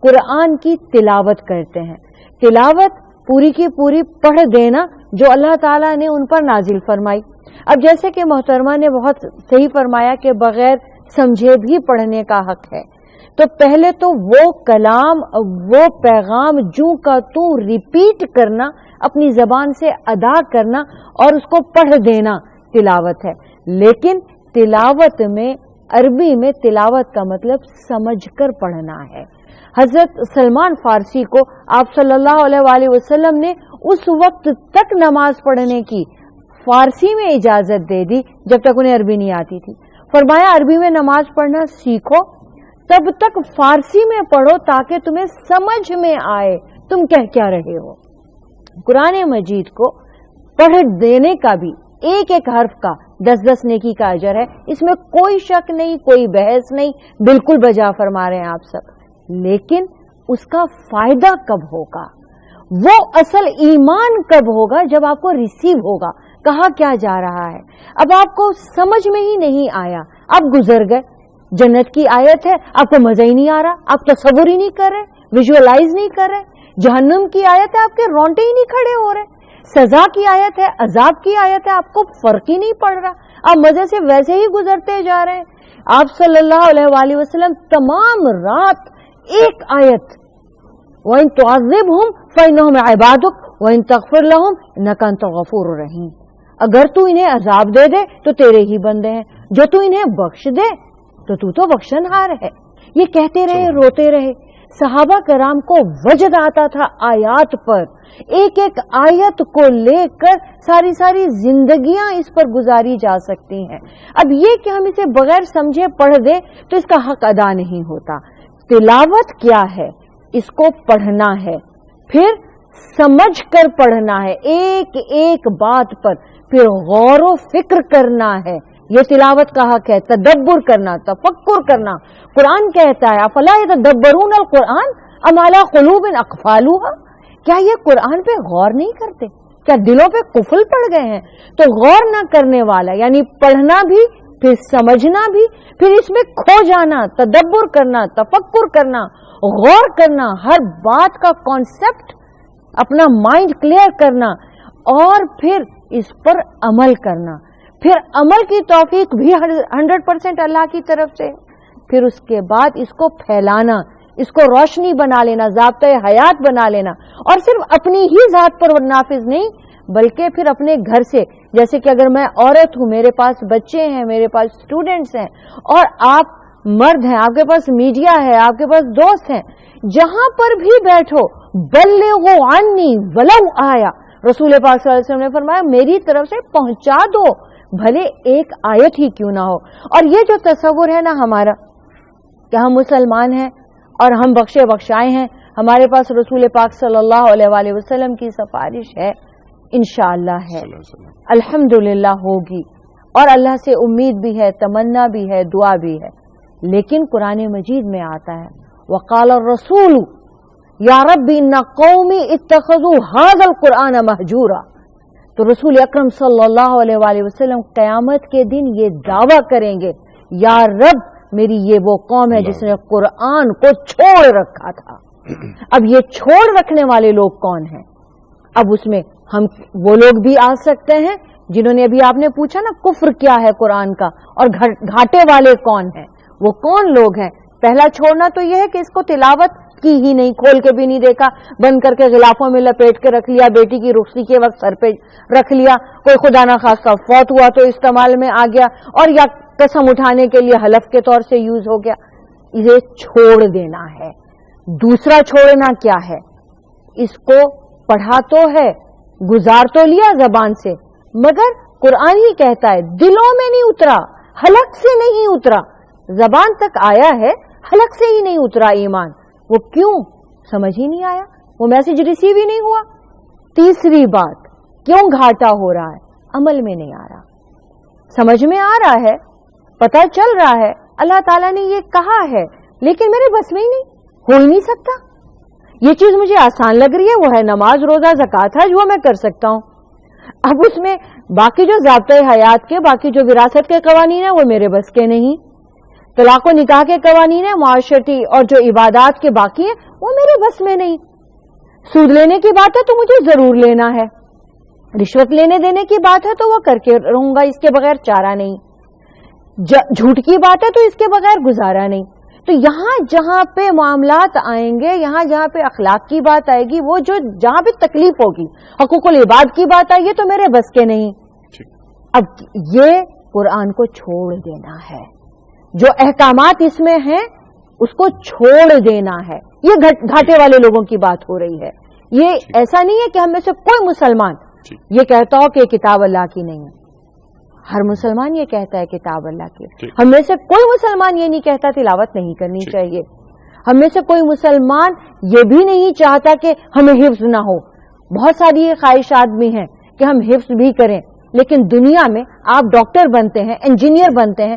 قرآن کی تلاوت کرتے ہیں، تلاوت پوری کی پوری پڑھ دینا جو اللہ تعالیٰ نے ان پر نازل فرمائی. اب جیسے کہ محترمہ نے بہت صحیح فرمایا کہ بغیر سمجھے بھی پڑھنے کا حق ہے، تو پہلے تو وہ کلام وہ پیغام جو کا تو ریپیٹ کرنا، اپنی زبان سے ادا کرنا اور اس کو پڑھ دینا تلاوت ہے. لیکن تلاوت میں عربی میں تلاوت کا مطلب سمجھ کر پڑھنا ہے. حضرت سلمان فارسی کو آپ صلی اللہ علیہ وآلہ وسلم نے اس وقت تک نماز پڑھنے کی فارسی میں اجازت دے دی جب تک انہیں عربی نہیں آتی تھی. فرمایا عربی میں نماز پڑھنا سیکھو، تب تک فارسی میں پڑھو تاکہ تمہیں سمجھ میں آئے تم کہہ کیا رہے ہو. قرآن مجید کو پڑھ دینے کا بھی ایک ایک حرف کا 10 نیکی کا اجر ہے، اس میں کوئی شک نہیں، کوئی بحث نہیں، بالکل بجا فرما رہے ہیں آپ سب. لیکن اس کا فائدہ کب ہوگا، وہ اصل ایمان کب ہوگا جب آپ کو ریسیو ہوگا، کہا کیا جا رہا ہے۔ اب آپ کو سمجھ میں ہی نہیں آیا، آپ گزر گئے، جنت کی آیت ہے، آپ کو مزہ ہی نہیں آ رہا، آپ تصور ہی نہیں کر رہے، ویژوئلائز نہیں کر رہے۔ جہنم کی آیت ہے، آپ کے رونٹے ہی نہیں کھڑے ہو رہے۔ سزا کی آیت ہے، عذاب کی آیت ہے، آپ کو فرق ہی نہیں پڑ رہا، آپ مزے سے ویسے ہی گزرتے جا رہے ہیں۔ آپ صلی اللہ علیہ وآلہ وسلم تمام رات ایک آیت، وَإِن تُعَذِّبْهُمْ فَإِنَّهُمْ عِبَادُكَ وَإِن تَغْفِرْ لَهُمْ إِنَّكَ أَنْتَ الغَّفُورُ الرَّحِيمُ۔ اگر تو انہیں عذاب دے دے تو تیرے ہی بندے ہیں، جو تو انہیں بخش دے تو بخشنہار ہے۔ یہ کہتے رہے، روتے رہے۔ صحابہ کرام کو وجد آتا تھا آیات پر، ایک ایک آیت کو لے کر ساری ساری زندگیاں اس پر گزاری جا سکتی ہیں۔ اب یہ کہ ہم اسے بغیر سمجھے پڑھ دیں تو اس کا حق ادا نہیں ہوتا۔ تلاوت کیا ہے؟ اس کو پڑھنا ہے، پھر سمجھ کر پڑھنا ہے، ایک ایک بات پر پھر غور و فکر کرنا ہے۔ یہ تلاوت کا حق ہے، تدبر کرنا، تفکر کرنا۔ قرآن کہتا ہے افلا یتدبرون القرآن ام علی قلوب اقفالها، کیا یہ قرآن پہ غور نہیں کرتے؟ کیا دلوں پہ قفل پڑ گئے ہیں؟ تو غور نہ کرنے والا یعنی پڑھنا بھی، پھر سمجھنا بھی، پھر اس میں کھو جانا، تدبر کرنا، تفکر کرنا، غور کرنا، ہر بات کا کانسیپٹ اپنا مائنڈ کلیئر کرنا، اور پھر اس پر عمل کرنا۔ پھر عمل کی توفیق بھی 100% اللہ کی طرف سے، پھر اس کے بعد اس کو پھیلانا، اس کو روشنی بنا لینا، ضابطۂ حیات بنا لینا، اور صرف اپنی ہی ذات پر نافذ نہیں بلکہ پھر اپنے گھر سے، جیسے کہ اگر میں عورت ہوں، میرے پاس بچے ہیں، میرے پاس اسٹوڈنٹس ہیں، اور آپ مرد ہیں، آپ کے پاس میڈیا ہے، آپ کے پاس دوست ہیں، جہاں پر بھی بیٹھو بلغوا عنی ولو آیا، رسول پاک صلی اللہ علیہ وسلم نے فرمایا میری طرف سے پہنچا دو، بھلے ایک آیت ہی کیوں نہ ہو۔ اور یہ جو تصور ہے نا ہمارا کہ ہم مسلمان ہیں اور ہم بخشے بخشائے ہیں، ہمارے پاس رسول پاک صلی اللہ علیہ وآلہ وسلم کی سفارش ہے، انشاءاللہ ہے، الحمدللہ ہوگی، اور اللہ سے امید بھی ہے، تمنا بھی ہے، دعا بھی ہے۔ لیکن قرآن مجید میں آتا ہے وقال الرسول یا رب ان قومی اتخذوا هذا القرآن مہجورا، تو رسول اکرم صلی اللہ علیہ وآلہ وسلم قیامت کے دن یہ دعویٰ کریں گے، یا رب میری یہ وہ قوم ہے جس نے قرآن کو چھوڑ رکھا تھا۔ اب یہ چھوڑ رکھنے والے لوگ کون ہیں؟ اب اس میں ہم وہ لوگ بھی آ سکتے ہیں جنہوں نے، ابھی آپ نے پوچھا نا کفر کیا ہے قرآن کا، اور گھاٹے والے کون ہیں، وہ کون لوگ ہیں؟ پہلا چھوڑنا تو یہ ہے کہ اس کو تلاوت کی ہی نہیں، کھول کے بھی نہیں دیکھا، بند کر کے غلافوں میں لپیٹ کے رکھ لیا، بیٹی کی رخصتی کے وقت سر پہ رکھ لیا، کوئی خدا نہ خواستہ فوت ہوا تو استعمال میں آ گیا، اور یا قسم اٹھانے کے لیے حلف کے طور سے یوز ہو گیا۔ اسے چھوڑ دینا ہے۔ دوسرا چھوڑنا کیا ہے؟ اس کو پڑھا تو ہے، گزار تو لیا زبان سے، مگر قرآن ہی کہتا ہے دلوں میں نہیں اترا، حلق سے نہیں اترا، زبان تک آیا ہے، حلق سے ہی نہیں اترا ایمان۔ وہ کیوں؟ سمجھ ہی نہیں آیا، وہ میسج ریسیو ہی نہیں ہوا۔ تیسری بات، کیوں گھاٹا ہو رہا ہے؟ عمل میں نہیں آ رہا۔ سمجھ میں آ رہا ہے، پتہ چل رہا ہے اللہ تعالیٰ نے یہ کہا ہے، لیکن میرے بس میں ہی نہیں، ہو ہی نہیں سکتا۔ یہ چیز مجھے آسان لگ رہی ہے، وہ ہے نماز، روزہ، زکوٰۃ، حج، وہ میں کر سکتا ہوں۔ اب اس میں باقی جو ضابطۂ حیات کے، باقی جو وراثت کے قوانین ہیں وہ میرے بس کے نہیں، طلاق و نکاح کے قوانین ہیں، معاشرتی اور جو عبادات کے باقی ہیں وہ میرے بس میں نہیں۔ سود لینے کی بات ہے تو مجھے ضرور لینا ہے، رشوت لینے دینے کی بات ہے تو وہ کر کے رہوں گا، اس کے بغیر چارہ نہیں، جھوٹ کی بات ہے تو اس کے بغیر گزارا نہیں۔ تو یہاں جہاں پہ معاملات آئیں گے، یہاں جہاں پہ اخلاق کی بات آئے گی، وہ جو جہاں پہ تکلیف ہوگی، حقوق العباد کی بات آئے گی تو میرے بس کے نہیں۔ اب یہ قرآن کو چھوڑ دینا ہے، جو احکامات اس میں ہیں اس کو چھوڑ دینا ہے۔ یہ گھاٹے والے لوگوں کی بات ہو رہی ہے۔ یہ ایسا نہیں ہے کہ ہم میں سے کوئی مسلمان یہ کہتا ہو کہ کتاب اللہ کی نہیں ہے، ہر مسلمان یہ کہتا ہے کتاب اللہ کی۔ ہم میں سے کوئی مسلمان یہ نہیں کہتا تلاوت نہیں کرنی چاہیے، ہم میں سے کوئی مسلمان یہ بھی نہیں چاہتا کہ ہمیں حفظ نہ ہو۔ بہت ساری یہ خواہشات بھی ہیں کہ ہم حفظ بھی کریں، لیکن دنیا میں آپ ڈاکٹر بنتے ہیں، انجینئر بنتے ہیں،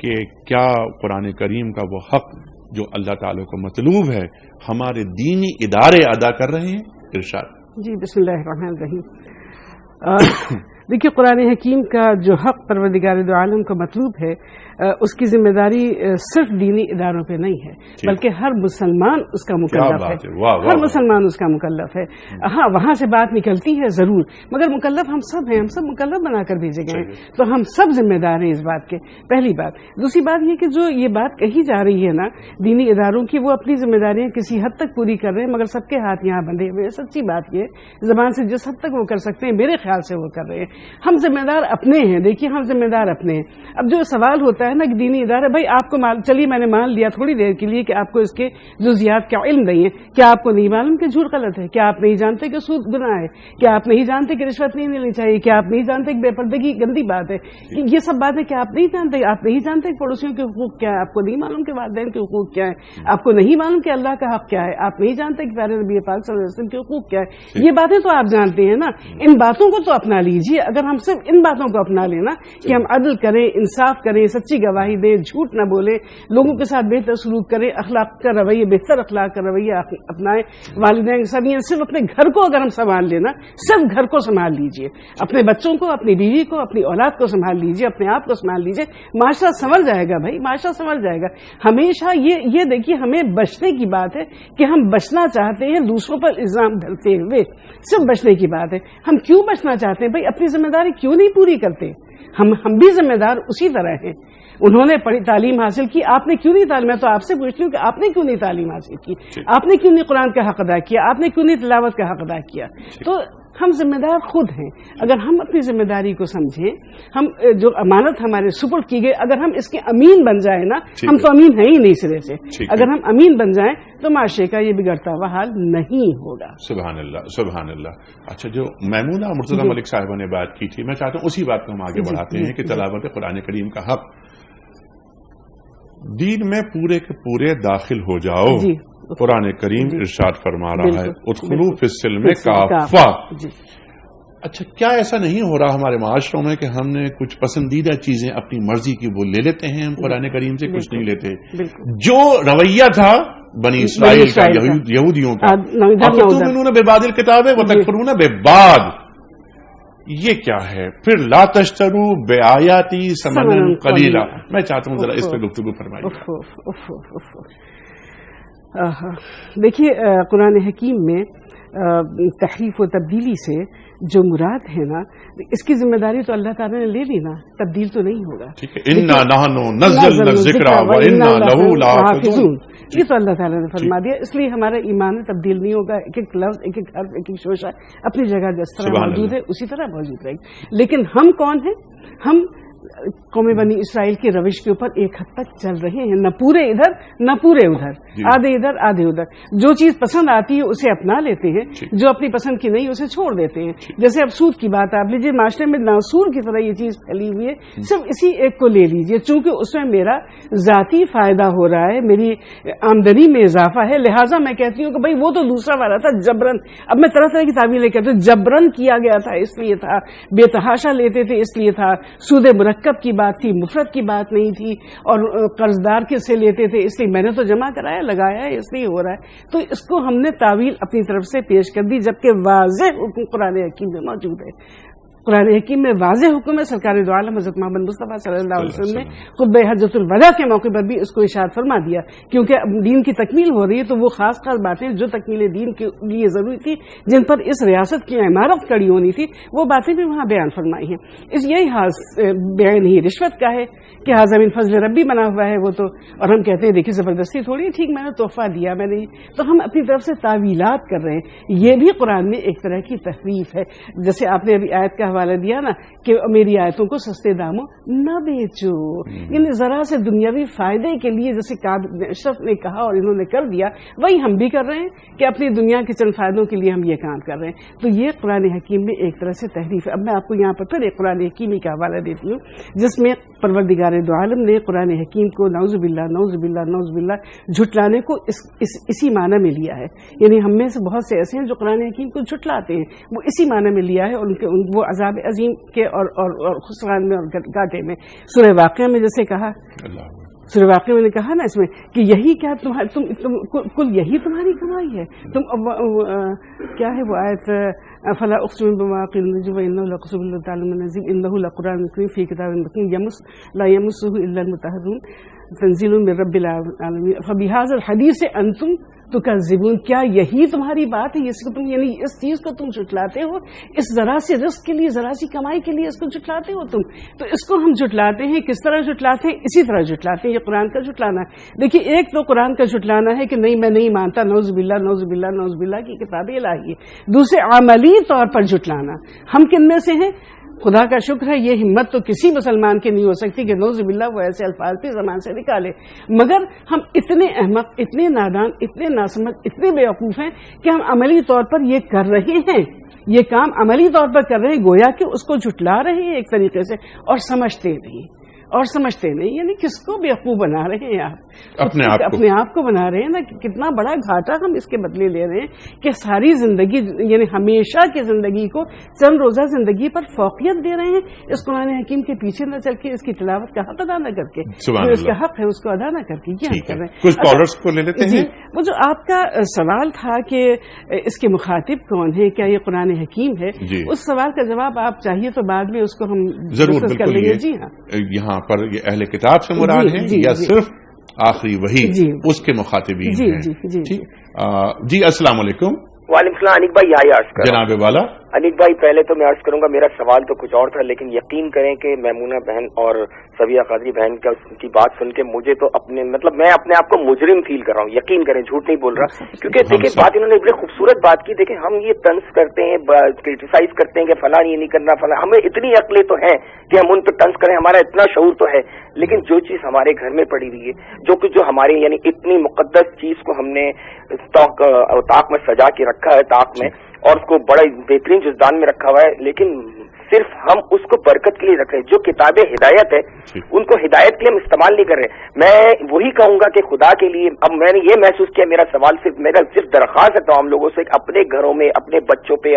کہ کیا قرآن کریم کا وہ حق جو اللہ تعالیٰ کو مطلوب ہے ہمارے دینی ادارے ادا کر رہے ہیں؟ ارشاد. جی بسم اللہ الرحمن الرحیم. دیکھیے قرآن حکیم کا جو حق پروردگار دو عالم کو مطلوب ہے اس کی ذمہ داری صرف دینی اداروں پہ نہیں ہے بلکہ ہر مسلمان اس کا مکلف ہے. ہر مسلمان اس کا مکلف ہے. ہاں وہاں سے بات نکلتی ہے ضرور مگر مکلف ہم سب ہیں. ہم سب مکلف بنا کر بھیجے گئے ہیں تو ہم سب ذمہ دار ہیں اس بات کے. پہلی بات. دوسری بات یہ کہ جو یہ بات کہی جا رہی ہے نا دینی اداروں کی وہ اپنی ذمہ داریاں کسی حد تک پوری کر رہے ہیں مگر سب کے ہاتھ یہاں بندھے ہوئے ہیں. سچی بات یہ زبان سے جس حد تک وہ کر سکتے ہیں میرے خیال سے وہ کر رہے ہیں. ہم ذمہ دار اپنے ہیں. دیکھیے ہم ذمہ دار اپنے ہیں. اب جو سوال ہوتا ہے نا کہ دینی ادارہ بھائی آپ کو چلیے میں نے مان لیا تھوڑی دیر کے لیے کہ آپ کو اس کے جزیات کا علم نہیں ہے. کیا آپ کو نہیں معلوم کہ جھوٹ غلط ہے؟ کیا آپ نہیں جانتے کہ سود گناہ ہے؟ کیا آپ نہیں جانتے کہ رشوت نہیں لینی چاہیے؟ کیا آپ نہیں جانتے کہ بے پردگی گندی بات ہے؟ یہ سب باتیں کیا آپ نہیں جانتے؟ آپ نہیں جانتے کہ پڑوسیوں کے حقوق کیا ہے؟ آپ کو نہیں معلوم کہ والدین کے حقوق کیا ہے؟ آپ کو نہیں معلوم کہ اللہ کا حق کیا ہے؟ آپ نہیں جانتے کہ پیارے نبی پاک صلی اللہ علیہ وسلم کے حقوق کیا ہے؟ یہ باتیں تو آپ جانتے ہیں نا. ان باتوں کو تو اپنا لیجیے. اگر ہم صرف ان باتوں کو اپنا لینا کہ ہم عدل کریں انصاف کریں سچی گواہی دیں جھوٹ نہ بولیں لوگوں کے ساتھ بہتر سلوک کریں اخلاق کا رویہ بہتر اخلاق کا رویہ اپنائیں والدین کے ساتھ صرف اپنے گھر کو اگر ہم سنبھال لینا صرف گھر کو سنبھال لیجئے اپنے بچوں کو اپنی بیوی کو اپنی اولاد کو سنبھال لیجئے اپنے آپ کو سنبھال لیجئے معاشرہ سنور جائے گا. بھائی معاشرہ سنور جائے گا. ہمیشہ یہ دیکھیے ہمیں بچنے کی بات ہے کہ ہم بچنا چاہتے ہیں دوسروں پر الزام ڈھلتے ہوئے صرف بچنے کی بات ہے. ہم کیوں بچنا چاہتے ہیں؟ بھائی اپنی ذمہ داری کیوں نہیں پوری کرتے؟ ہم بھی ذمہ دار اسی طرح ہیں. انہوں نے تعلیم حاصل کی آپ نے کیوں نہیں تعلیم؟ میں تو آپ سے پوچھتی ہوں کہ آپ نے کیوں نہیں تعلیم حاصل کی؟ آپ نے کیوں نہیں قرآن کا حق ادا کیا؟ آپ نے کیوں نہیں تلاوت کا حق ادا کیا؟ تو ہم ذمہ دار خود ہیں. اگر ہم اپنی ذمہ داری کو سمجھیں ہم جو امانت ہمارے سپرد کی گئی اگر ہم اس کے امین بن جائیں نا ہم تو امین ہیں ہی نہیں سرے سے. اگر ہم امین بن جائیں تو معاشرے کا یہ بگڑتا ہوا حال نہیں ہوگا. سبحان اللہ سبحان اللہ. اچھا جو میمونہ مرتضی ملک صاحبہ نے بات کی تھی میں چاہتا ہوں اسی بات کو ہم آگے بڑھاتے ہیں کہ تلاوت قرآن کریم کا حق دین میں پورے کے پورے داخل ہو جاؤ. قرآن کریم ارشاد فرما رہا ہے ادخلوا فی السلم کافہ. اچھا کیا ایسا نہیں ہو رہا ہمارے معاشروں میں کہ ہم نے کچھ پسندیدہ چیزیں اپنی مرضی کی وہ لے لیتے ہیں ہم قرآن کریم سے کچھ نہیں لیتے؟ جو رویہ تھا بنی اسرائیل کا یہودیوں کا تؤمنون ببعض الکتاب وتکفرون ببعض یہ کیا ہے؟ پھر لا تشتروا بآیاتی ثمنا قلیلا. میں چاہتا ہوں ذرا اس پہ گفتگو فرمائیے. دیکھیے قرآن حکیم میں تحریف و تبدیلی سے جو مراد ہے نا اس کی ذمہ داری تو اللہ تعالیٰ نے لے لی نا تبدیل تو نہیں ہوگا. انا نحن نزلنا الذکر وانا لہ لحافظون یہ تو اللہ تعالیٰ نے فرما دیا. اس لیے ہمارا ایمان تبدیل نہیں ہوگا. ایک ایک لفظ ایک ایک حرف ایک ایک شوشہ اپنی جگہ جس طرح موجود ہے اسی طرح موجود رہے گی. لیکن ہم کون ہیں؟ ہم قوم بنی اسرائیل کی روش کے اوپر ایک حد تک چل رہے ہیں. نہ پورے ادھر نہ پورے ادھر آدھے ادھر آدھے ادھر. جو چیز پسند آتی ہے اسے اپنا لیتے ہیں جو اپنی پسند کی نہیں اسے چھوڑ دیتے ہیں. جیسے اب سود کی بات آپ لیجیے معاشرے میں ناسور کی طرح یہ چیز پھیلی ہوئی ہے. صرف اسی ایک کو لے لیجیے چونکہ اس میں میرا ذاتی فائدہ ہو رہا ہے میری آمدنی میں اضافہ ہے لہٰذا میں کہتی ہوں کہ بھائی وہ تو دوسرا والا تھا جبرن. اب میں طرح طرح کی تعبیریں کہتی ہوں. جبرن کیا گیا تھا اس لیے تھا بے تحاشا لیتے تھے اس لیے تھا سود مرکب کی بات تھی مفرد کی بات نہیں تھی اور قرض دار کس سے لیتے تھے اس لیے میں نے تو جمع کرایا لگایا ہے اس لیے ہو رہا ہے. تو اس کو ہم نے تعویل اپنی طرف سے پیش کر دی جبکہ واضح حکم قرآن حکیم میں موجود ہے. قرآن حکیم میں واضح حکم ہے. سرکار دو عالم حضرت محمد مصطفیٰ صلی اللہ علیہ وسلم نے خطبہ حجۃ الوداع کے موقع پر بھی اس کو ارشاد فرما دیا کیونکہ اب دین کی تکمیل ہو رہی ہے تو وہ خاص خاص باتیں جو تکمیل دین کے لیے ضروری تھی جن پر اس ریاست کی عمارت کھڑی ہونی تھی وہ باتیں بھی وہاں بیان فرمائی ہیں. یہی بیان ہی رشوت کا ہے کہ حاضر من فضل ربی بنا ہوا ہے وہ تو اور ہم کہتے ہیں دیکھیے زبردستی تھوڑی ٹھیک میں نے تحفہ دیا میں نے تو ہم اپنی طرف سے تعویلات کر رہے ہیں. یہ بھی قرآن میں ایک طرح کی تحریف ہے. جیسے آپ نے ابھی آیت کا حوالہ دیا نا کہ میری آیتوں کو سستے داموں نہ بیچو یعنی ذرا سے دنیاوی فائدے کے لیے جیسے اشرف نے کہا اور انہوں نے کر دیا وہی ہم بھی کر رہے ہیں کہ اپنی دنیا کے چند فائدوں کے لیے ہم یہ کام کر رہے ہیں. تو یہ قرآن حکیم میں ایک طرح سے تحریف ہے. اب میں آپ کو یہاں پر پھر ایک قرآن حکیمی کا حوالہ دیتی ہوں جس میں پروردگار دو عالم نے قرآن حکیم کو نعوذ باللہ جھٹلانے کو اسی معنی میں لیا ہے. یعنی ہم میں سے بہت سے ایسے ہیں جو قرآن حکیم کو جھٹلاتے ہیں وہ اسی معنی میں لیا ہے اور وہ عذاب کتاب عظیم کے اور خسران میں اور گھاٹے میں سورہ واقعہ میں جیسے کہا، سورہ واقعہ میں نے کہا نا اس میں کہ یہی کیا تم کل یہی تمہاری کمائی ہے. تم کیا ہے وہ آیت فلا اقسم بمواقع النجم وانه لقسم للعالمین النذیر انه لقرآن کریم فی کتاب مکنون لا یمسه الا المطہرون تنزیل من رب العالمین فبہذا الحدیث انتم تکذبون. کیا یہی تمہاری بات ہے؟ اس کو تم یعنی اس چیز کو تم جھٹلاتے ہو، اس ذرا سے رزق کے لیے، ذرا سی کمائی کے لیے اس کو جھٹلاتے ہو تم. تو اس کو ہم جھٹلاتے ہیں. کس طرح جھٹلاتے ہیں؟ اسی طرح جھٹلاتے ہیں. یہ قرآن کا جھٹلانا ہے. دیکھیے ایک تو قرآن کا جھٹلانا ہے کہ نہیں میں نہیں مانتا، نعوذ باللہ نعوذ باللہ نعوذ باللہ کی کتاب الہی ہے. دوسرے عملی طور پر جھٹلانا. ہم کن میں سے ہیں؟ خدا کا شکر ہے یہ ہمت تو کسی مسلمان کی نہیں ہو سکتی کہ نعوذ باللہ وہ ایسے الفاظ بھی زبان سے نکالے. مگر ہم اتنے احمق، اتنے نادان، اتنے ناسمجھ، اتنے بیوقوف ہیں کہ ہم عملی طور پر یہ کر رہے ہیں، یہ کام عملی طور پر کر رہے ہیں، گویا کہ اس کو جھٹلا رہے ہیں ایک طریقے سے، اور سمجھتے نہیں. یعنی کس کو بیوقوف بنا رہے ہیں آپ؟ اپنے آپ کو بنا رہے ہیں نا. کتنا بڑا گھاٹا ہم اس کے بدلے لے رہے ہیں کہ ساری زندگی یعنی ہمیشہ کی زندگی کو چند روزہ زندگی پر فوقیت دے رہے ہیں. اس قرآن حکیم کے پیچھے نہ چل کے، اس کی تلاوت کا حق ادا نہ کر کے، جو اس کا حق ہے اس کو ادا نہ کر کے یہ ہم کر رہے ہیں. کچھ کالرز کو لے لیتے ہیں. وہ جو آپ کا سوال تھا کہ اس کے مخاطب کون ہے، کیا یہ قرآن حکیم ہے، اس سوال کا جواب آپ چاہیے تو بعد میں اس کو ہم ڈسکس کر لیں گے. جی ہاں، یہاں پر یہ اہل کتاب سے مراد ہے یا صرف آخری وحی اس کے مخاطبین ہیں؟ جی السلام علیکم. وعلیکم السلام. انیک بھائی یہی عرض کروں. جناب والا. انیک بھائی پہلے تو میں عرض کروں گا، میرا سوال تو کچھ اور تھا، لیکن یقین کریں کہ میمونہ بہن اور صبیہ قادری بہن کی بات سن کے مجھے تو اپنے میں اپنے آپ کو مجرم فیل کر رہا ہوں. یقین کریں، جھوٹ نہیں بول رہا. کیونکہ دیکھیں بات انہوں نے بڑی خوبصورت بات کی. دیکھیں ہم یہ طنز کرتے ہیں، کرٹیسائز کرتے ہیں کہ فلاں یہ نہیں کرنا، فلاں. ہمیں اتنی عقلیں تو ہیں کہ ہم ان پہ طنز کریں، ہمارا اتنا شعور تو ہے. لیکن جو چیز ہمارے گھر میں پڑی ہوئی ہے، جو ہمارے یعنی اتنی مقدس چیز کو ہم نے طاق میں سجا کے رکھا ہے، طاق میں، اور اس کو بڑا بہترین جزدان میں رکھا ہوا ہے، لیکن صرف ہم اس کو برکت کے لیے رکھ رہے ہیں. جو کتابیں ہدایت ہے ان کو ہدایت کے لیے ہم استعمال نہیں کر رہے. میں وہی کہوں گا کہ خدا کے لیے اب میں نے یہ محسوس کیا، میرا صرف درخواست ہے تمام لوگوں سے، اپنے گھروں میں اپنے بچوں پہ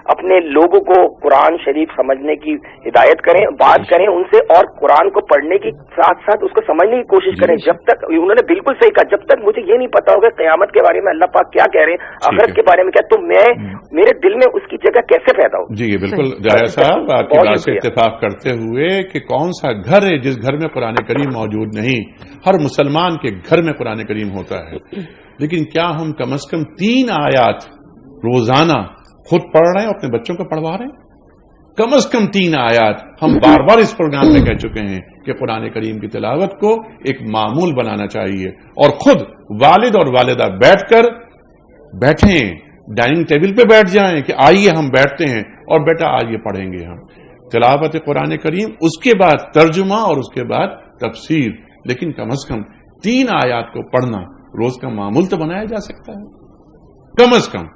اپنے لوگوں کو قرآن شریف سمجھنے کی ہدایت کریں، بات کریں ان سے، اور قرآن کو پڑھنے کی ساتھ ساتھ اس کو سمجھنے کی کوشش کریں. جب تک انہوں نے بالکل صحیح کہا، جب تک مجھے یہ نہیں پتا ہوگا قیامت کے بارے میں اللہ پاک کیا کہہ رہے ہیں، آخرت کے بارے میں کیا، تو میرے دل میں اس کی جگہ کیسے پیدا ہو. جی بالکل جائز صاحب، آپ کی بات سے اتفاق کرتے ہوئے کہ کون سا گھر ہے جس گھر میں قرآن کریم موجود نہیں؟ ہر مسلمان کے گھر میں قرآن کریم ہوتا ہے. لیکن کیا ہم کم از کم 3 آیات روزانہ خود پڑھ رہے ہیں، اپنے بچوں کو پڑھوا رہے ہیں؟ کم از کم 3 آیات. ہم بار بار اس پروگرام میں کہہ چکے ہیں کہ قرآن کریم کی تلاوت کو ایک معمول بنانا چاہیے، اور خود والد اور والدہ بیٹھیں، ڈائننگ ٹیبل پہ بیٹھ جائیں کہ آئیے ہم بیٹھتے ہیں اور بیٹا آج یہ پڑھیں گے ہم تلاوت قرآن کریم، اس کے بعد ترجمہ اور اس کے بعد تفسیر. لیکن کم از کم 3 آیات کو پڑھنا روز کا معمول تو بنایا جا سکتا ہے. کم از کم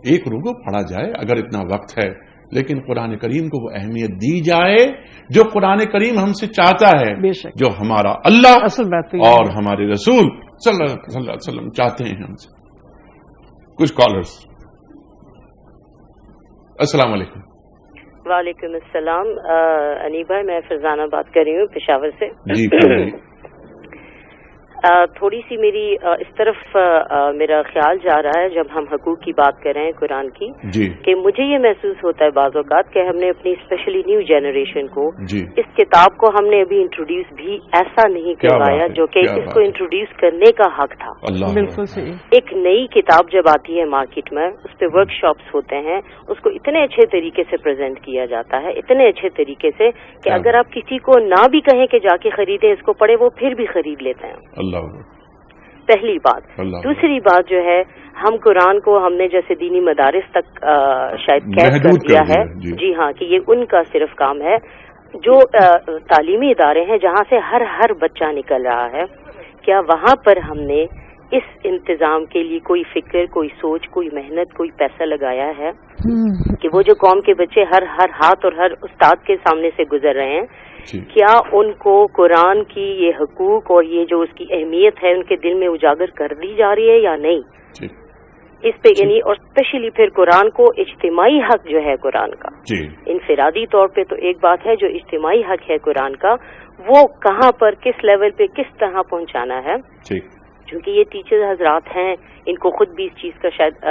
ایک رکوع پڑھا جائے اگر اتنا وقت ہے. لیکن قرآن کریم کو وہ اہمیت دی جائے جو قرآن کریم ہم سے چاہتا ہے، جو ہمارا اللہ اور ہمارے رسول صلی اللہ علیہ وسلم چاہتے ہیں ہم سے. کچھ کالرز. السلام علیکم. وعلیکم السلام. انیب بھائی، میں فرزانہ بات کر رہی ہوں پشاور سے. جی تھوڑی سی میری اس طرف میرا خیال جا رہا ہے جب ہم حقوق کی بات کر رہے ہیں قرآن کی، کہ مجھے یہ محسوس ہوتا ہے بعض اوقات کہ ہم نے اپنی اسپیشلی نیو جنریشن کو اس کتاب کو ہم نے ابھی انٹروڈیوس بھی ایسا نہیں کروایا جو کہ اس کو انٹروڈیوس کرنے کا حق تھا. بالکل صحیح. ایک نئی کتاب جب آتی ہے مارکیٹ میں، اس پہ ورک شاپس ہوتے ہیں، اس کو اتنے اچھے طریقے سے پریزنٹ کیا جاتا ہے، اتنے اچھے طریقے سے کہ اگر آپ کسی کو نہ بھی کہیں کہ جا کے خریدیں اس کو پڑھے، وہ پھر بھی خرید لیتے ہیں. پہلی بات. دوسری بات جو ہے، ہم قرآن کو ہم نے جیسے دینی مدارس تک شاید قید کر دیا ہے. جی ہاں، کہ یہ ان کا صرف کام ہے. جو تعلیمی ادارے ہیں جہاں سے ہر بچہ نکل رہا ہے، کیا وہاں پر ہم نے اس انتظام کے لیے کوئی فکر، کوئی سوچ، کوئی محنت، کوئی پیسہ لگایا ہے کہ وہ جو قوم کے بچے ہر ہاتھ اور ہر استاد کے سامنے سے گزر رہے ہیں، کیا ان کو قرآن کی یہ حقوق اور یہ جو اس کی اہمیت ہے ان کے دل میں اجاگر کر دی جا رہی ہے یا نہیں؟ اس پہ یعنی اور اسپیشلی پھر قرآن کو اجتماعی حق جو ہے قرآن کا انفرادی طور پہ تو ایک بات ہے، جو اجتماعی حق ہے قرآن کا وہ کہاں پر کس لیول پہ کس طرح پہنچانا ہے، چونکہ یہ ٹیچر حضرات ہیں ان کو خود بھی اس چیز کا شاید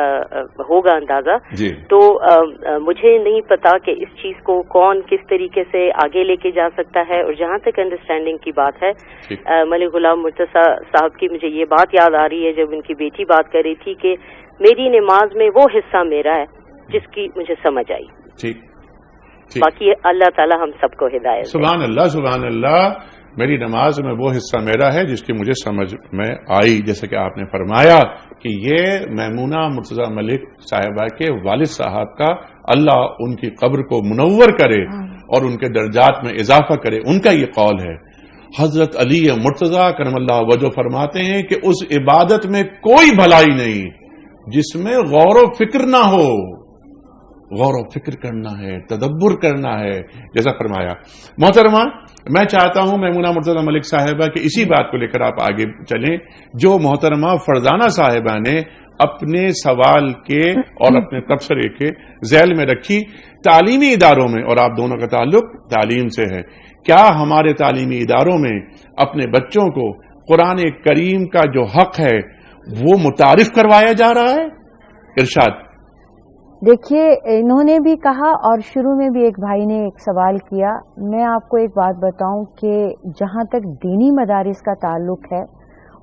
ہوگا اندازہ، تو مجھے نہیں پتا کہ اس چیز کو کون کس طریقے سے آگے لے کے جا سکتا ہے۔ اور جہاں تک انڈرسٹینڈنگ کی بات ہے، ملک غلام مرتضیٰ صاحب کی مجھے یہ بات یاد آ رہی ہے جب ان کی بیٹی بات کر رہی تھی کہ میری نماز میں وہ حصہ میرا ہے جس کی مجھے سمجھ آئی، باقی اللہ تعالی ہم سب کو ہدایت۔ سبحان اللہ سبحان اللہ، میری نماز میں وہ حصہ میرا ہے جس کی مجھے سمجھ میں آئی، جیسے کہ آپ نے فرمایا کہ یہ میمونہ مرتضیٰ ملک صاحبہ کے والد صاحب کا اللہ ان کی قبر کو منور کرے اور ان کے درجات میں اضافہ کرے، ان کا یہ قول ہے۔ حضرت علی مرتضیٰ کرم اللہ وجہ فرماتے ہیں کہ اس عبادت میں کوئی بھلائی نہیں جس میں غور و فکر نہ ہو، غور و فکر کرنا ہے، تدبر کرنا ہے، جیسا فرمایا۔ محترمہ، میں چاہتا ہوں میمونہ مرتضیٰ ملک صاحبہ کہ اسی بات کو لے کر آپ آگے چلیں جو محترمہ فرزانہ صاحبہ نے اپنے سوال کے اور اپنے تبصرے کے ذیل میں رکھی۔ تعلیمی اداروں میں، اور آپ دونوں کا تعلق تعلیم سے ہے، کیا ہمارے تعلیمی اداروں میں اپنے بچوں کو قرآن کریم کا جو حق ہے وہ متعارف کروایا جا رہا ہے؟ ارشاد۔ دیکھیے، انہوں نے بھی کہا اور شروع میں بھی ایک بھائی نے ایک سوال کیا۔ میں آپ کو ایک بات بتاؤں کہ جہاں تک دینی مدارس کا تعلق ہے،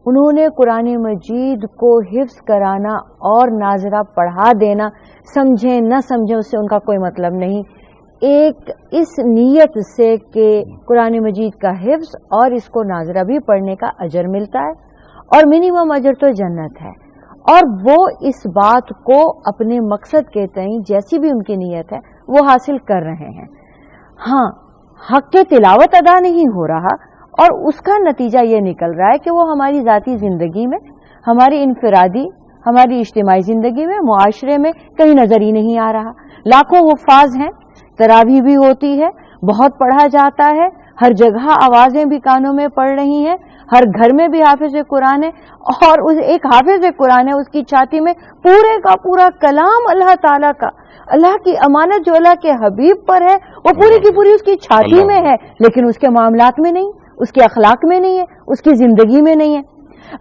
انہوں نے قرآن مجید کو حفظ کرانا اور ناظرہ پڑھا دینا، سمجھیں نہ سمجھیں اس سے ان کا کوئی مطلب نہیں، ایک اس نیت سے کہ قرآن مجید کا حفظ اور اس کو ناظرہ بھی پڑھنے کا اجر ملتا ہے، اور منیمم اجر تو جنت ہے، اور وہ اس بات کو اپنے مقصد کے تئیں جیسی بھی ان کی نیت ہے وہ حاصل کر رہے ہیں۔ ہاں، حق کے تلاوت ادا نہیں ہو رہا، اور اس کا نتیجہ یہ نکل رہا ہے کہ وہ ہماری ذاتی زندگی میں، ہماری انفرادی، ہماری اجتماعی زندگی میں، معاشرے میں کہیں نظر ہی نہیں آ رہا۔ لاکھوں حفاظ ہیں، تراویح بھی ہوتی ہے، بہت پڑھا جاتا ہے، ہر جگہ آوازیں بھی کانوں میں پڑ رہی ہیں، ہر گھر میں بھی حافظ قرآن ہے، اور ایک حافظ قرآن ہے، اس کی چھاتی میں پورے کا پورا کلام اللہ تعالیٰ کا، اللہ کی امانت جو اللہ کے حبیب پر ہے وہ پوری کی پوری اس کی چھاتی میں ہے، لیکن اس کے معاملات میں نہیں، اس کے اخلاق میں نہیں ہے، اس کی زندگی میں نہیں ہے۔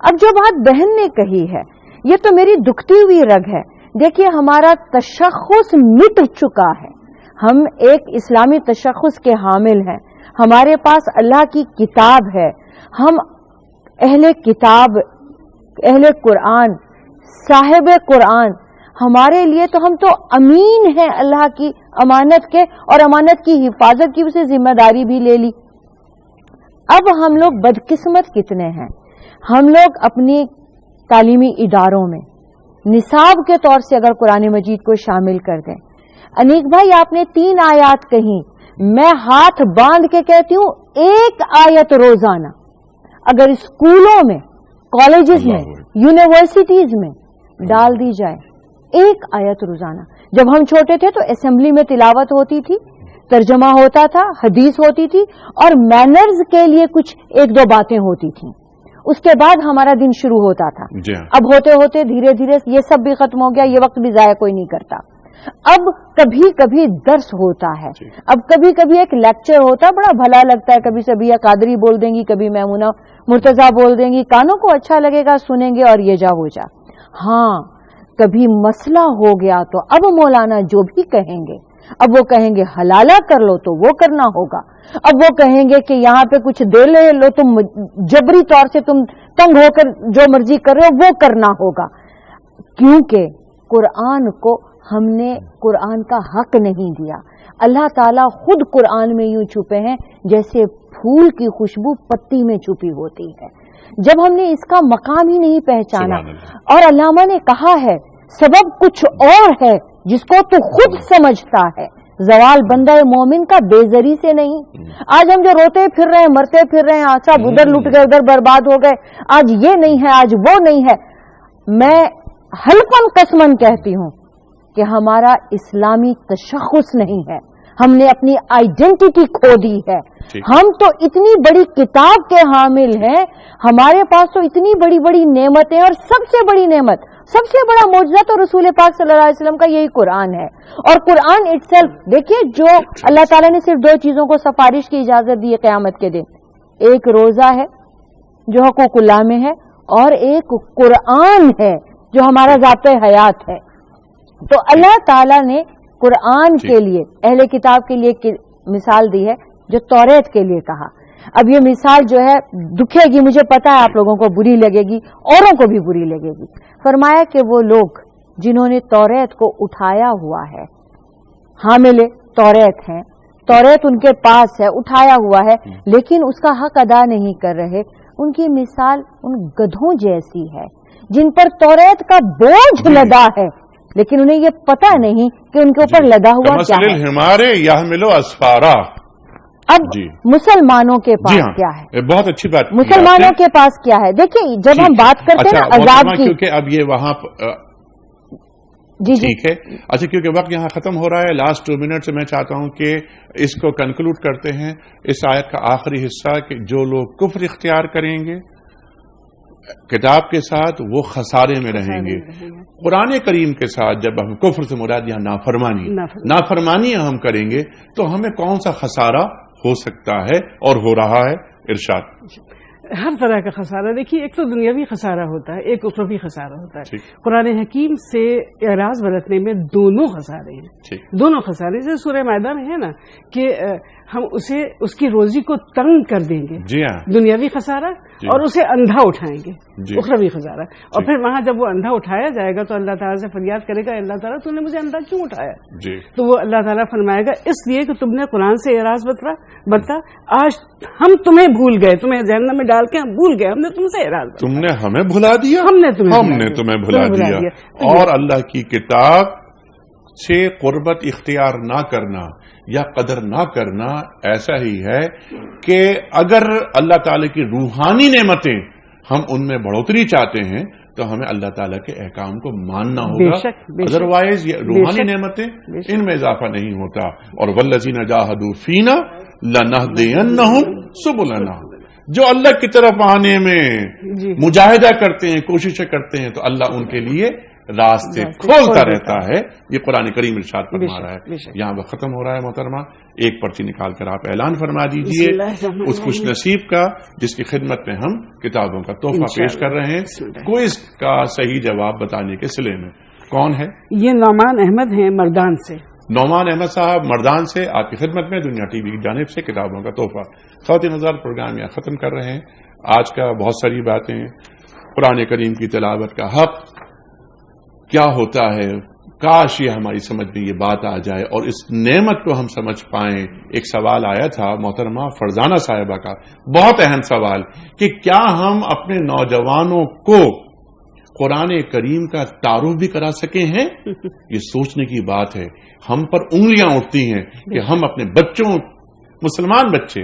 اب جو بات بہن نے کہی ہے یہ تو میری دکھتی ہوئی رگ ہے۔ دیکھیے، ہمارا تشخص مٹ چکا ہے، ہم ایک اسلامی تشخص کے حامل ہیں، ہمارے پاس اللہ کی کتاب ہے، ہم اہل کتاب، اہل قرآن، صاحب قرآن، ہمارے لیے تو ہم تو امین ہیں اللہ کی امانت کے، اور امانت کی حفاظت کی اسے ذمہ داری بھی لے لی۔ اب ہم لوگ بدقسمت کتنے ہیں، ہم لوگ اپنی تعلیمی اداروں میں نصاب کے طور سے اگر قرآن مجید کو شامل کر دیں۔ انیک بھائی، آپ نے 3 آیات کہیں، میں ہاتھ باندھ کے کہتی ہوں 1 آیت روزانہ اگر اسکولوں میں، کالجز میں، یونیورسٹیز میں ڈال دی جائے، 1 آیت روزانہ۔ جب ہم چھوٹے تھے تو اسمبلی میں تلاوت ہوتی تھی، ترجمہ ہوتا تھا، حدیث ہوتی تھی، اور مینرز کے لیے کچھ 1-2 باتیں ہوتی تھیں، اس کے بعد ہمارا دن شروع ہوتا تھا۔ اب ہوتے ہوتے دھیرے دھیرے یہ سب بھی ختم ہو گیا، یہ وقت بھی ضائع کوئی نہیں کرتا۔ اب کبھی کبھی درس ہوتا ہے، اب کبھی کبھی ایک لیکچر ہوتا ہے، بڑا بھلا لگتا ہے، کبھی سبیہ قادری بول دیں گی، کبھی میمونہ مرتضیٰ بول دیں گی، کانوں کو اچھا لگے گا، سنیں گے اور یہ جا ہو جا۔ ہاں، کبھی مسئلہ ہو گیا تو اب مولانا جو بھی کہیں گے، اب وہ کہیں گے حلالہ کر لو تو وہ کرنا ہوگا، اب وہ کہیں گے کہ یہاں پہ کچھ دے لو، تم جبری طور سے تم تنگ ہو کر جو مرضی کر رہے ہو وہ کرنا ہوگا، کیونکہ قرآن کو ہم نے قرآن کا حق نہیں دیا۔ اللہ تعالیٰ خود قرآن میں یوں چھپے ہیں جیسے پھول کی خوشبو پتی میں چھپی ہوتی ہے۔ جب ہم نے اس کا مقام ہی نہیں پہچانا، اور علامہ نے کہا ہے سبب کچھ اور ہے جس کو تو خود سمجھتا ہے، زوال بندہ مومن کا بے زری سے نہیں۔ آج ہم جو روتے پھر رہے ہیں، مرتے پھر رہے ہیں، سب ادھر لٹ گئے، ادھر برباد ہو گئے، آج یہ نہیں ہے، آج وہ نہیں ہے، میں حلفاً قسماً کہتی ہوں کہ ہمارا اسلامی تشخص نہیں ہے، ہم نے اپنی آئیڈینٹی کھو دی ہے۔ ہم تو اتنی بڑی کتاب کے حامل ہیں، ہمارے پاس تو اتنی بڑی بڑی نعمتیں، اور سب سے بڑی نعمت سب سے بڑا معجزہ تو رسول پاک صلی اللہ علیہ وسلم کا یہی قرآن ہے. اور قرآن اٹ سیلف دیکھیے، جو اللہ تعالیٰ نے صرف 2 چیزوں کو سفارش کی اجازت دی ہے قیامت کے دن، ایک روزہ ہے جو حقوق اللہ میں ہے، اور ایک قرآن ہے جو ہمارا ضابطۂ حیات ہے. تو اللہ تعالیٰ نے قرآن کے لیے، اہل کتاب کے لیے مثال دی ہے جو توریت کے لیے کہا. اب یہ مثال جو ہے دکھے گی، مجھے پتا ہے آپ لوگوں کو بری لگے گی، اوروں کو بھی بری لگے گی. فرمایا کہ وہ لوگ جنہوں نے توریت کو اٹھایا ہوا ہے، حامل توریت ہیں، توریت ان کے پاس ہے، اٹھایا ہوا ہے، لیکن اس کا حق ادا نہیں کر رہے، ان کی مثال ان گدھوں جیسی ہے جن پر توریت کا بوجھ لدا ہے، لیکن انہیں یہ پتا نہیں کہ ان کے اوپر لدا ہوا کیا ہے. ہمارے یحملوا اسفارا. اب مسلمانوں کے پاس کیا ہے؟ بہت اچھی بات. مسلمانوں کے پاس کیا ہے؟ دیکھیں جب ہم بات کرتے ہیں نا عذاب کی، کیونکہ اب یہ وہاں ٹھیک ہے. اچھا، کیونکہ وقت یہاں ختم ہو رہا ہے، لاسٹ 2 منٹ سے میں چاہتا ہوں کہ اس کو کنکلوڈ کرتے ہیں. اس آیت کا آخری حصہ کہ جو لوگ کفر اختیار کریں گے کتاب کے ساتھ وہ خسارے میں رہیں گے. قرآن کریم کے ساتھ جب ہم کفر سے مراد یہاں نافرمانی ہم کریں گے تو ہمیں کون سا خسارہ ہو سکتا ہے اور ہو رہا ہے؟ ارشاد. ہر طرح کا خسارہ. دیکھیے، ایک تو دنیاوی خسارہ ہوتا ہے، ایک اخروی خسارہ ہوتا ہے. قرآن حکیم سے اعراض برتنے میں دونوں خسارے ہیں. دونوں خسارے جیسے سورہ مائدہ میں ہے نا کہ ہم اسے اس کی روزی کو تنگ کر دیں گے، دنیاوی خسارہ، اور اسے اندھا اٹھائیں گے، اخروی خسارہ. اور پھر وہاں جب وہ اندھا اٹھایا جائے گا تو اللہ تعالیٰ سے فریاد کرے گا، اللہ تعالیٰ تو نے مجھے اندھا کیوں اٹھایا؟ تو وہ اللہ تعالیٰ فرمائے گا اس لیے کہ تم نے قرآن سے اعراض برتا، آج ہم تمہیں بھول گئے، تمہیں جہنم میں ڈال کے ہم بھول گئے، ہم نے تم سے اعراض برتا، تم نے ہمیں بھلا دیا، ہم نے تمہیں بھلا دیا. اور اللہ کی کتاب سے قربت اختیار نہ کرنا یا قدر نہ کرنا ایسا ہی ہے کہ اگر اللہ تعالی کی روحانی نعمتیں ہم ان میں بڑھوتری چاہتے ہیں تو ہمیں اللہ تعالیٰ کے احکام کو ماننا ہوگا. ادروائز یہ روحانی نعمتیں ان میں اضافہ نہیں ہوتا. اور والذین جاہدوا فینا لنہدینہم سبلنا، جو اللہ کی طرف آنے میں مجاہدہ کرتے ہیں، کوششیں کرتے ہیں، تو اللہ ان کے لیے راستے کھولتا رہتا ہے. یہ قرآن کریم ارشاد فرما رہا ہے. یہاں وہ ختم ہو رہا ہے. محترمہ، ایک پرچی نکال کر آپ اعلان فرما دیجئے اس خوش نصیب کا جس کی خدمت میں ہم کتابوں کا تحفہ پیش کر رہے ہیں. کوئز کا صحیح جواب بتانے کے سلے میں کون ہے؟ یہ نعمان احمد ہیں مردان سے. نعمان احمد صاحب مردان سے آپ کی خدمت میں دنیا ٹی وی کی جانب سے کتابوں کا تحفہ. خواتین نظر پروگرام یہاں ختم کر رہے ہیں. آج کا بہت ساری باتیں، قرآن کریم کی تلاوت کا حق کیا ہوتا ہے، کاش یہ ہماری سمجھ میں یہ بات آ جائے اور اس نعمت کو ہم سمجھ پائیں. ایک سوال آیا تھا محترمہ فرزانہ صاحبہ کا، بہت اہم سوال، کہ کیا ہم اپنے نوجوانوں کو قرآن کریم کا تعارف بھی کرا سکے ہیں؟ یہ سوچنے کی بات ہے. ہم پر انگلیاں اٹھتی ہیں کہ ہم اپنے بچوں، مسلمان بچے،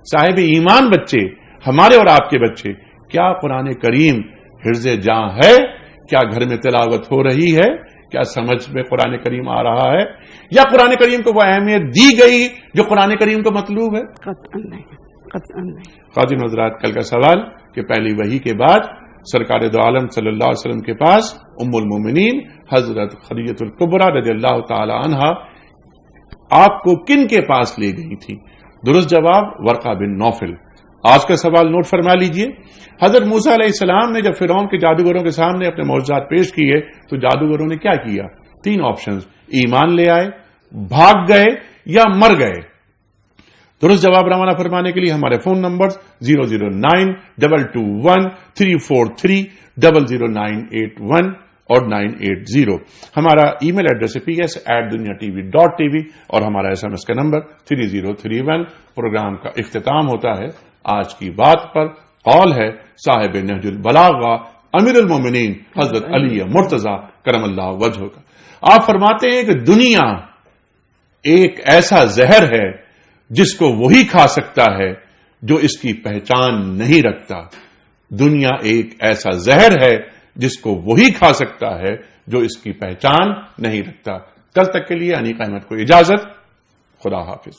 صاحب ایمان بچے، ہمارے اور آپ کے بچے، کیا قرآن کریم حرز جاں ہے؟ کیا گھر میں تلاوت ہو رہی ہے؟ کیا سمجھ میں قرآن کریم آ رہا ہے؟ یا قرآن کریم کو وہ اہمیت دی گئی جو قرآن کریم کو مطلوب ہے؟ قطعاً نہیں. خواتین حضرات، کل کا سوال کہ پہلی وحی کے بعد سرکار دو عالم صلی اللہ علیہ وسلم کے پاس ام المومنین حضرت خدیجہ الکبریٰ رضی اللہ تعالی عنہا آپ کو کن کے پاس لے گئی تھی؟ درست جواب ورقہ بن نوفل. آج کا سوال نوٹ فرما لیجئے. حضرت موسیٰ علیہ السلام نے جب فرعون کے جادوگروں کے سامنے اپنے معجزات پیش کیے تو جادوگروں نے کیا کیا؟ 3 آپشنز، ایمان لے آئے، بھاگ گئے یا مر گئے. درست جواب روانہ فرمانے کے لیے ہمارے فون نمبر 0092243300981 اور 980. ہمارا ای میل ایڈریس ہے ps@duniatv.tv اور ہمارا SMS کا نمبر 3031. پروگرام کا اختتام ہوتا ہے آج کی بات پر. قول ہے صاحب نہج البلاغہ امیر المومنین حضرت علی مرتضی کرم اللہ وجہہ کا. آپ فرماتے ہیں کہ دنیا ایک ایسا زہر ہے جس کو وہی کھا سکتا ہے جو اس کی پہچان نہیں رکھتا. دنیا ایک ایسا زہر ہے جس کو وہی کھا سکتا ہے جو اس کی پہچان نہیں رکھتا. کل تک کے لیے انیق احمد کو اجازت. خدا حافظ.